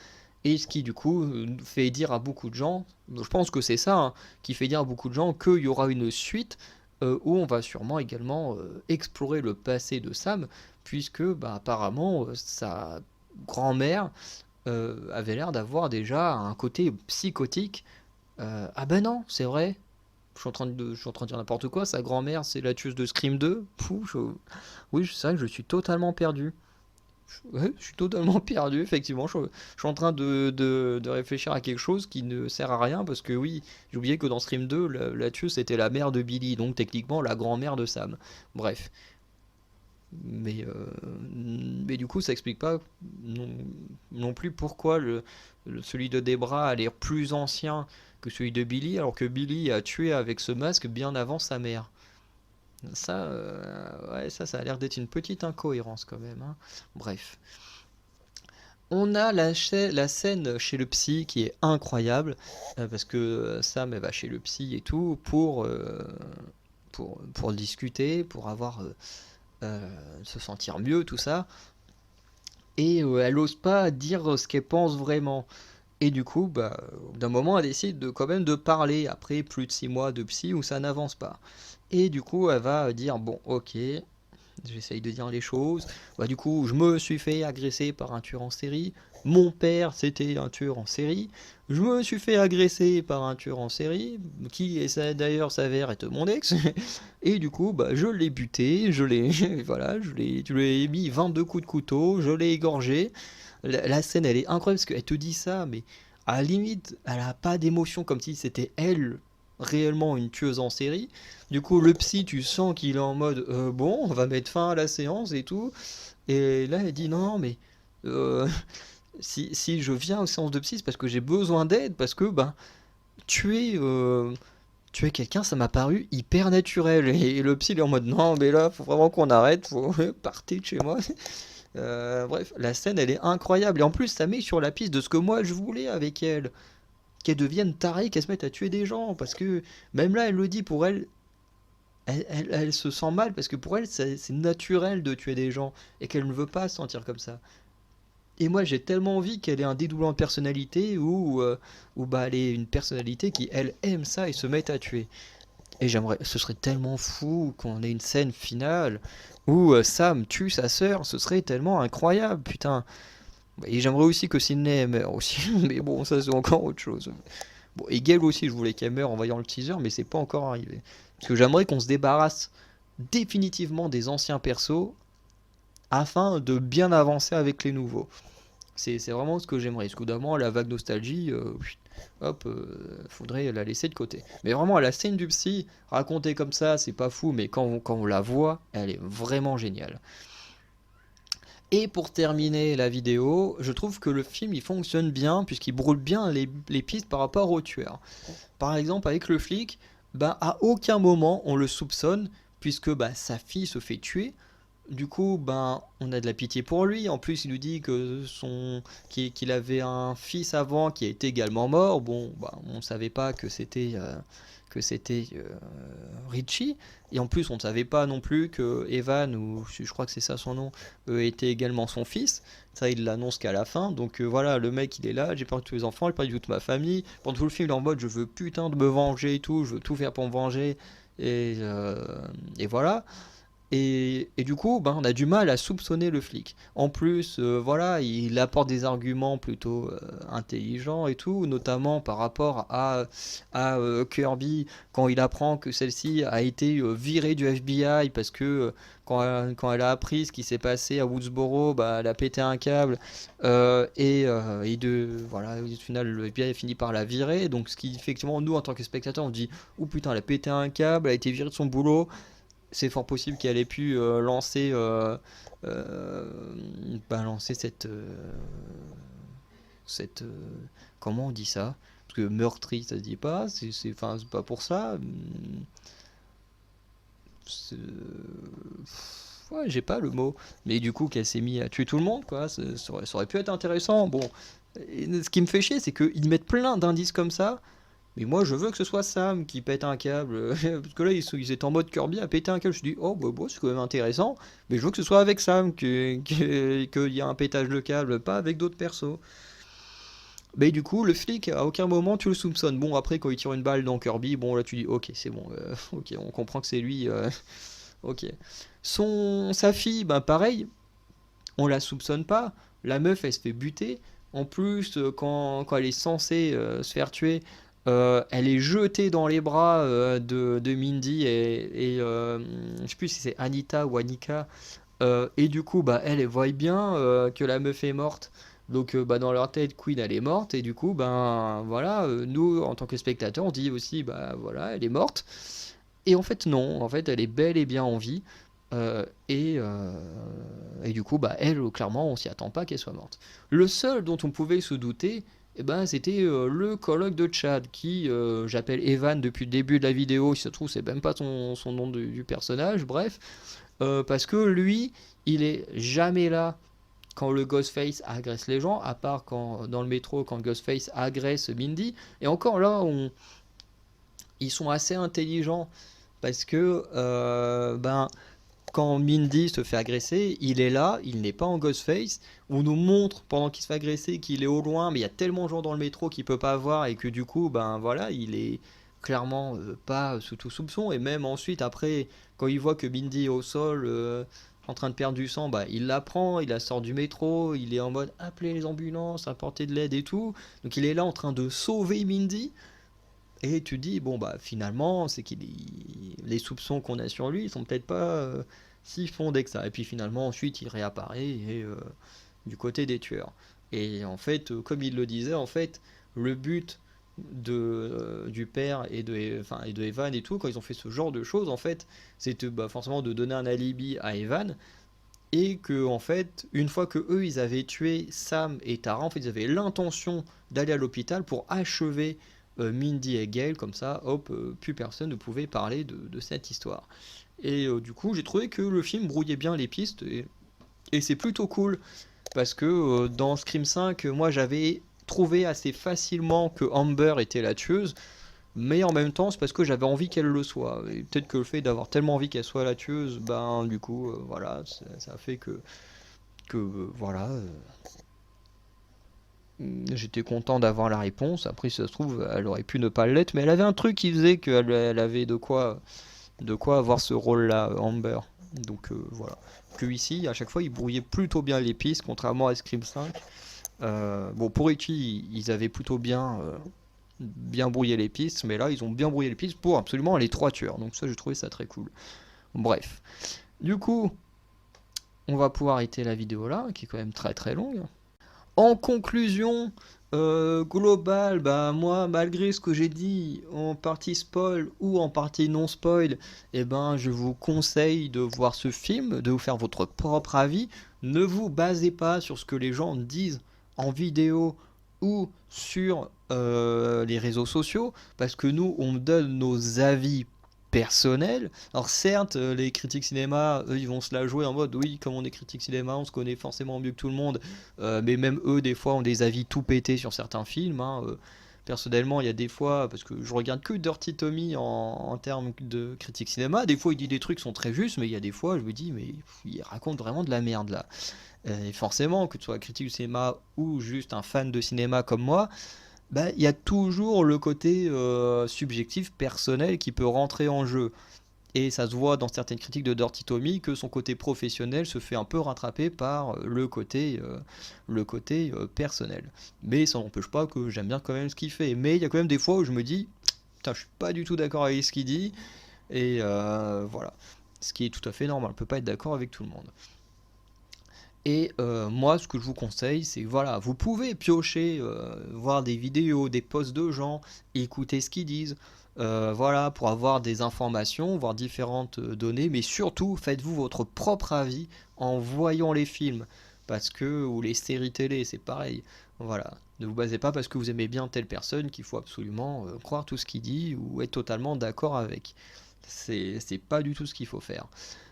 [SPEAKER 1] Et ce qui du coup fait dire à beaucoup de gens, je pense que c'est ça, hein, qui fait dire à beaucoup de gens qu'il y aura une suite où on va sûrement également explorer le passé de Sam, puisque bah, apparemment sa grand-mère avait l'air d'avoir déjà un côté psychotique. Ah ben non, c'est vrai. Je suis en train de dire n'importe quoi. Sa grand-mère, c'est la tueuse de Scream 2. Oui, c'est vrai que je suis totalement perdu. Ouais, je suis totalement perdu, effectivement. Je suis en train de réfléchir à quelque chose qui ne sert à rien parce que oui, j'ai oublié que dans Scream 2, la tueuse c'était la mère de Billy, donc techniquement la grand-mère de Sam. Bref. Mais du coup, ça explique pas non, non plus pourquoi celui de Debra a l'air plus ancien que celui de Billy, alors que Billy a tué avec ce masque bien avant sa mère. Ça, ouais, ça a l'air d'être une petite incohérence quand même, hein. Bref. On a la scène chez le psy qui est incroyable, parce que Sam elle va chez le psy et tout pour discuter, pour avoir se sentir mieux, tout ça. Et elle ose pas dire ce qu'elle pense vraiment. Et du coup, bah, d'un moment, elle décide de quand même de parler après plus de 6 mois de psy où ça n'avance pas. Et du coup, elle va dire, bon, ok, j'essaye de dire les choses. Bah, du coup, je me suis fait agresser par un tueur en série. Mon père, c'était un tueur en série. Je me suis fait agresser par un tueur en série, qui ça d'ailleurs s'avère être mon ex. Et du coup, bah, je l'ai buté, voilà, je lui ai mis 22 coups de couteau, je l'ai égorgé. La scène, elle est incroyable parce qu'elle te dit ça, mais à la limite, elle a pas d'émotion comme si c'était elle réellement une tueuse en série. Du coup, le psy, tu sens qu'il est en mode bon, on va mettre fin à la séance et tout. Et là, elle dit non, non, mais euh, si je viens aux séances de psy, c'est parce que j'ai besoin d'aide, parce que ben, tuer, tuer quelqu'un, ça m'a paru hyper naturel. Et le psy, il est en mode non, mais là, faut vraiment qu'on arrête, faut partir de chez moi. Bref, la scène, elle est incroyable. Et en plus, ça met sur la piste de ce que moi je voulais avec elle. Qu'elle devienne tarée, qu'elle se mette à tuer des gens. Parce que même là, elle le dit, pour elle, elle se sent mal parce que pour elle, c'est naturel de tuer des gens et qu'elle ne veut pas se sentir comme ça. Et moi, j'ai tellement envie qu'elle ait un dédoublant de personnalité ou bah, elle ait une personnalité qui, elle, aime ça et se mette à tuer. Et ce serait tellement fou qu'on ait une scène finale où Sam tue sa sœur, ce serait tellement incroyable, putain. Et j'aimerais aussi que Sydney meure aussi, mais bon, ça c'est encore autre chose. Bon, et Gale aussi, je voulais qu'elle meure en voyant le teaser, mais c'est pas encore arrivé. Parce que j'aimerais qu'on se débarrasse définitivement des anciens persos afin de bien avancer avec les nouveaux. C'est vraiment ce que j'aimerais. Parce qu'évidemment, la vague nostalgie, hop, faudrait la laisser de côté. Mais vraiment, la scène du psy, racontée comme ça, c'est pas fou, mais quand on la voit, elle est vraiment géniale. Et pour terminer la vidéo, je trouve que le film il fonctionne bien puisqu'il brûle bien les pistes par rapport au tueur. Par exemple, avec le flic, bah, à aucun moment on le soupçonne puisque bah, sa fille se fait tuer. Du coup, ben, on a de la pitié pour lui. En plus, il nous dit qu'il avait un fils avant qui a été également mort. Bon, bah, on ne savait pas que c'était Richie. Et en plus, on ne savait pas non plus que Evan, ou je crois que c'est ça son nom, était également son fils. Ça, il l'annonce qu'à la fin. Donc voilà, le mec, il est là. J'ai perdu tous les enfants, j'ai perdu toute ma famille. Pendant tout le film, il est en mode, je veux putain de me venger et tout. Je veux tout faire pour me venger. Et voilà. Et du coup, ben, on a du mal à soupçonner le flic. En plus, voilà, il apporte des arguments plutôt intelligents et tout, notamment par rapport à Kirby, quand il apprend que celle-ci a été virée du FBI parce que quand elle a appris ce qui s'est passé à Woodsboro, bah, elle a pété un câble voilà, au final, le FBI a fini par la virer. Donc, ce qui, effectivement, nous, en tant que spectateurs, on dit, oh putain, elle a pété un câble, elle a été virée de son boulot. C'est fort possible qu'elle ait pu euh, lancer cette comment on dit ça? Parce que meurtri, ça se dit pas. Enfin, c'est pas pour ça. C'est- Ouais, j'ai pas le mot. Mais du coup, qu'elle s'est mis à tuer tout le monde, quoi. Ça aurait pu être intéressant. Bon, et ce qui me fait chier, c'est qu'ils mettent plein d'indices comme ça. Mais moi, je veux que ce soit Sam qui pète un câble. Parce que là, ils étaient en mode Kirby à péter un câble. Je dis, oh, bah, bah, c'est quand même intéressant. Mais je veux que ce soit avec Sam qu'il y a un pétage de câble, pas avec d'autres persos. Mais du coup, le flic, à aucun moment tu le soupçonnes. Bon, après, quand il tire une balle dans Kirby, bon, là, tu dis, ok, c'est bon. Ok, on comprend que c'est lui. Ok. Sa fille, bah, pareil, on la soupçonne pas. La meuf, elle se fait buter. En plus, quand elle est censée se faire tuer, elle est jetée dans les bras de Mindy et je sais plus si c'est Anita ou Anika. Et du coup, bah, elle voit bien que la meuf est morte. Donc, bah, dans leur tête, Queen, elle est morte. Et du coup, ben voilà, nous, en tant que spectateurs, on dit aussi, bah voilà, elle est morte. Et en fait, non. En fait, elle est bel et bien en vie. Euh, et, euh, et du coup, bah, elle, clairement, on s'y attend pas qu'elle soit morte. Le seul dont on pouvait se douter, eh ben, c'était le coloc de Chad, qui j'appelle Evan depuis le début de la vidéo. Si ça se trouve, c'est même pas son nom du personnage. Bref, parce que lui, il est jamais là quand le Ghostface agresse les gens, à part quand dans le métro, quand Ghostface agresse Mindy. Et encore là, ils sont assez intelligents parce que quand Mindy se fait agresser, il est là, il n'est pas en Ghostface. On nous montre pendant qu'il se fait agresser qu'il est au loin, mais il y a tellement de gens dans le métro qu'il peut pas voir et que du coup, ben voilà, il est clairement pas sous tout soupçon. Et même ensuite, après, quand il voit que Mindy est au sol, en train de perdre du sang, bah, il la prend, il la sort du métro, il est en mode appeler les ambulances, apporter de l'aide et tout. Donc il est là en train de sauver Mindy. Et tu dis, bon, bah finalement, c'est les soupçons qu'on a sur lui, ils sont peut-être pas si fondés que ça. Et puis finalement, ensuite, il réapparaît du côté des tueurs. Et en fait, comme il le disait, en fait, le but du père et de Evan et tout, quand ils ont fait ce genre de choses, en fait, c'était bah, forcément de donner un alibi à Evan. Et que, en fait, une fois que eux, ils avaient tué Sam et Tara, en fait, ils avaient l'intention d'aller à l'hôpital pour achever Mindy et Gale, comme ça, hop, plus personne ne pouvait parler de cette histoire. Et du coup, j'ai trouvé que le film brouillait bien les pistes, et c'est plutôt cool, parce que dans Scream 5, moi j'avais trouvé assez facilement que Amber était la tueuse, mais en même temps, c'est parce que j'avais envie qu'elle le soit. Et peut-être que le fait d'avoir tellement envie qu'elle soit la tueuse, ben du coup, voilà, ça a fait que voilà. J'étais content d'avoir la réponse. Après, si ça se trouve, elle aurait pu ne pas l'être, mais elle avait un truc qui faisait qu'elle avait de quoi avoir ce rôle-là, Amber. Donc voilà. Que ici, à chaque fois, ils brouillaient plutôt bien les pistes, contrairement à Scream 5. Bon, pour Ichi, ils avaient plutôt bien brouillé les pistes, mais là, ils ont bien brouillé les pistes pour absolument les trois tueurs. Donc ça, j'ai trouvé ça très cool. Bref. Du coup, on va pouvoir arrêter la vidéo là, qui est quand même très très longue. En conclusion globale, bah moi, malgré ce que j'ai dit en partie spoil ou en partie non spoil, eh ben je vous conseille de voir ce film, de vous faire votre propre avis. Ne vous basez pas sur ce que les gens disent en vidéo ou sur les réseaux sociaux, parce que nous, on donne nos avis personnels. Alors certes, les critiques cinéma, eux, ils vont se la jouer en mode oui, comme on est critique cinéma, on se connaît forcément mieux que tout le monde. Mais même eux, des fois, ont des avis tout pétés sur certains films, hein. Personnellement, il y a des fois, parce que je regarde que Dirty Tommy en termes de critique cinéma, des fois il dit des trucs qui sont très justes, mais il y a des fois, je me dis, mais il raconte vraiment de la merde là. Et forcément, que tu sois critique du cinéma ou juste un fan de cinéma comme moi, bah, il y a toujours le côté subjectif, personnel qui peut rentrer en jeu. Et ça se voit dans certaines critiques de Dirty Tommy que son côté professionnel se fait un peu rattraper par le côté personnel. Mais ça n'empêche pas que j'aime bien quand même ce qu'il fait. Mais il y a quand même des fois où je me dis, putain, je suis pas du tout d'accord avec ce qu'il dit. Et voilà. Ce qui est tout à fait normal. On peut pas être d'accord avec tout le monde. Et moi, ce que je vous conseille, c'est voilà, vous pouvez piocher, voir des vidéos, des posts de gens, écouter ce qu'ils disent, voilà, pour avoir des informations, voir différentes données, mais surtout, faites-vous votre propre avis en voyant les films, parce que, ou les séries télé, c'est pareil, voilà. Ne vous basez pas parce que vous aimez bien telle personne qu'il faut absolument croire tout ce qu'il dit ou être totalement d'accord avec. C'est pas du tout ce qu'il faut faire.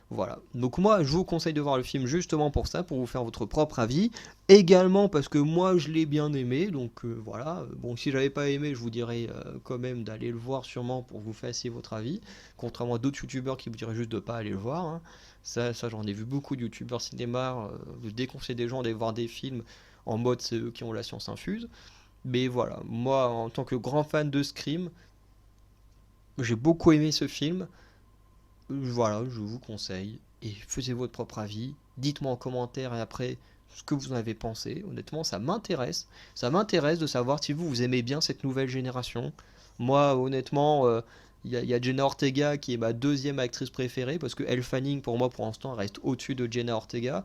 [SPEAKER 1] Voilà. Donc moi, je vous conseille de voir le film justement pour ça, pour vous faire votre propre avis. Également parce que moi, je l'ai bien aimé. Donc voilà. Bon, si j'avais pas aimé, je vous dirais quand même d'aller le voir sûrement pour que vous fassiez votre avis. Contrairement à d'autres youtubeurs qui vous diraient juste de pas aller le voir, hein. Ça j'en ai vu beaucoup de youtubeurs cinéma de déconseiller des gens d'aller voir des films en mode c'est eux qui ont la science infuse. Mais voilà, moi en tant que grand fan de Scream, j'ai beaucoup aimé ce film. Voilà, je vous conseille. Et faisiez votre propre avis. Dites-moi en commentaire et après ce que vous en avez pensé. Honnêtement, ça m'intéresse. Ça m'intéresse de savoir si vous aimez bien cette nouvelle génération. Moi, honnêtement, il y a Jenna Ortega qui est ma deuxième actrice préférée parce que Elle Fanning, pour moi, pour l'instant, reste au-dessus de Jenna Ortega.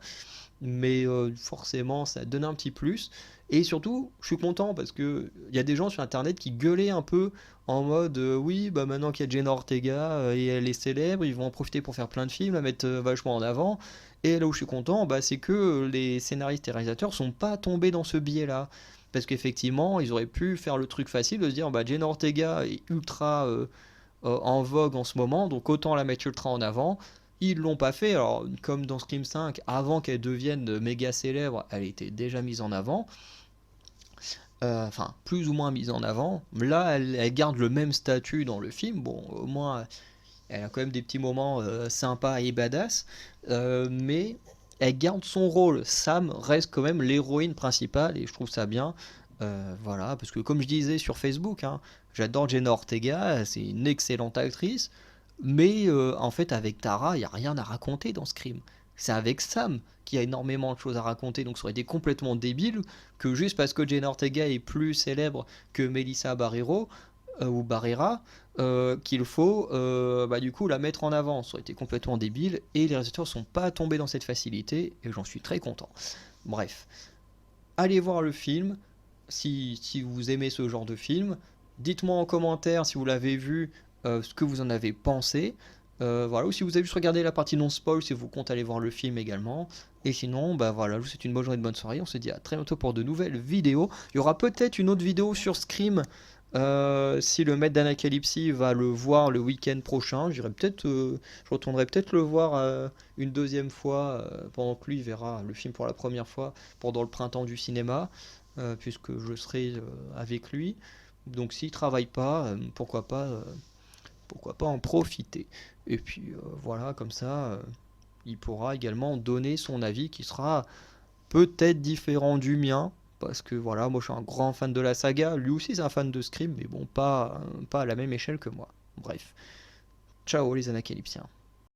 [SPEAKER 1] Mais forcément, ça donne un petit plus. Et surtout, je suis content parce que il y a des gens sur internet qui gueulaient un peu en mode oui, bah maintenant qu'il y a Jenna Ortega et elle est célèbre, ils vont en profiter pour faire plein de films, la mettre vachement en avant. Et là où je suis content, bah, c'est que les scénaristes et réalisateurs sont pas tombés dans ce biais-là. Parce qu'effectivement, ils auraient pu faire le truc facile de se dire bah Jenna Ortega est ultra en vogue en ce moment, donc autant la mettre ultra en avant. Ils l'ont pas fait, alors comme dans Scream 5, avant qu'elle devienne méga célèbre, elle était déjà mise en avant, enfin plus ou moins mise en avant. Là, elle garde le même statut dans le film, bon, au moins elle a quand même des petits moments sympas et badass, mais elle garde son rôle. Sam reste quand même l'héroïne principale et je trouve ça bien. Voilà, parce que comme je disais sur Facebook, hein, j'adore Jenna Ortega, c'est une excellente actrice, mais en fait avec Tara, il n'y a rien à raconter dans Scream. C'est avec Sam qu'il y a énormément de choses à raconter, donc ça aurait été complètement débile que juste parce que Jenna Ortega est plus célèbre que Melissa Barrero, ou Barrera, qu'il faut bah, du coup la mettre en avant. Ça aurait été complètement débile et les réalisateurs sont pas tombés dans cette facilité et j'en suis très content. Bref, allez voir le film si vous aimez ce genre de film. Dites-moi en commentaire si vous l'avez vu, ce que vous en avez pensé. Voilà, ou si vous avez juste regardé la partie non spoil, si vous comptez aller voir le film également. Et sinon, bah voilà, je vous souhaite une bonne journée, une bonne soirée. On se dit à très bientôt pour de nouvelles vidéos. Il y aura peut-être une autre vidéo sur Scream. Si le maître d'Anacalypsie va le voir le week-end prochain, je retournerai peut-être le voir une deuxième fois pendant que lui verra le film pour la première fois pendant le printemps du cinéma, puisque je serai avec lui. Donc s'il travaille pas, pourquoi pas en profiter. Et puis voilà, comme ça, il pourra également donner son avis qui sera peut-être différent du mien, parce que voilà, moi je suis un grand fan de la saga, lui aussi c'est un fan de Scrib, mais bon, pas à la même échelle que moi. Bref, ciao les Anacalypsiens.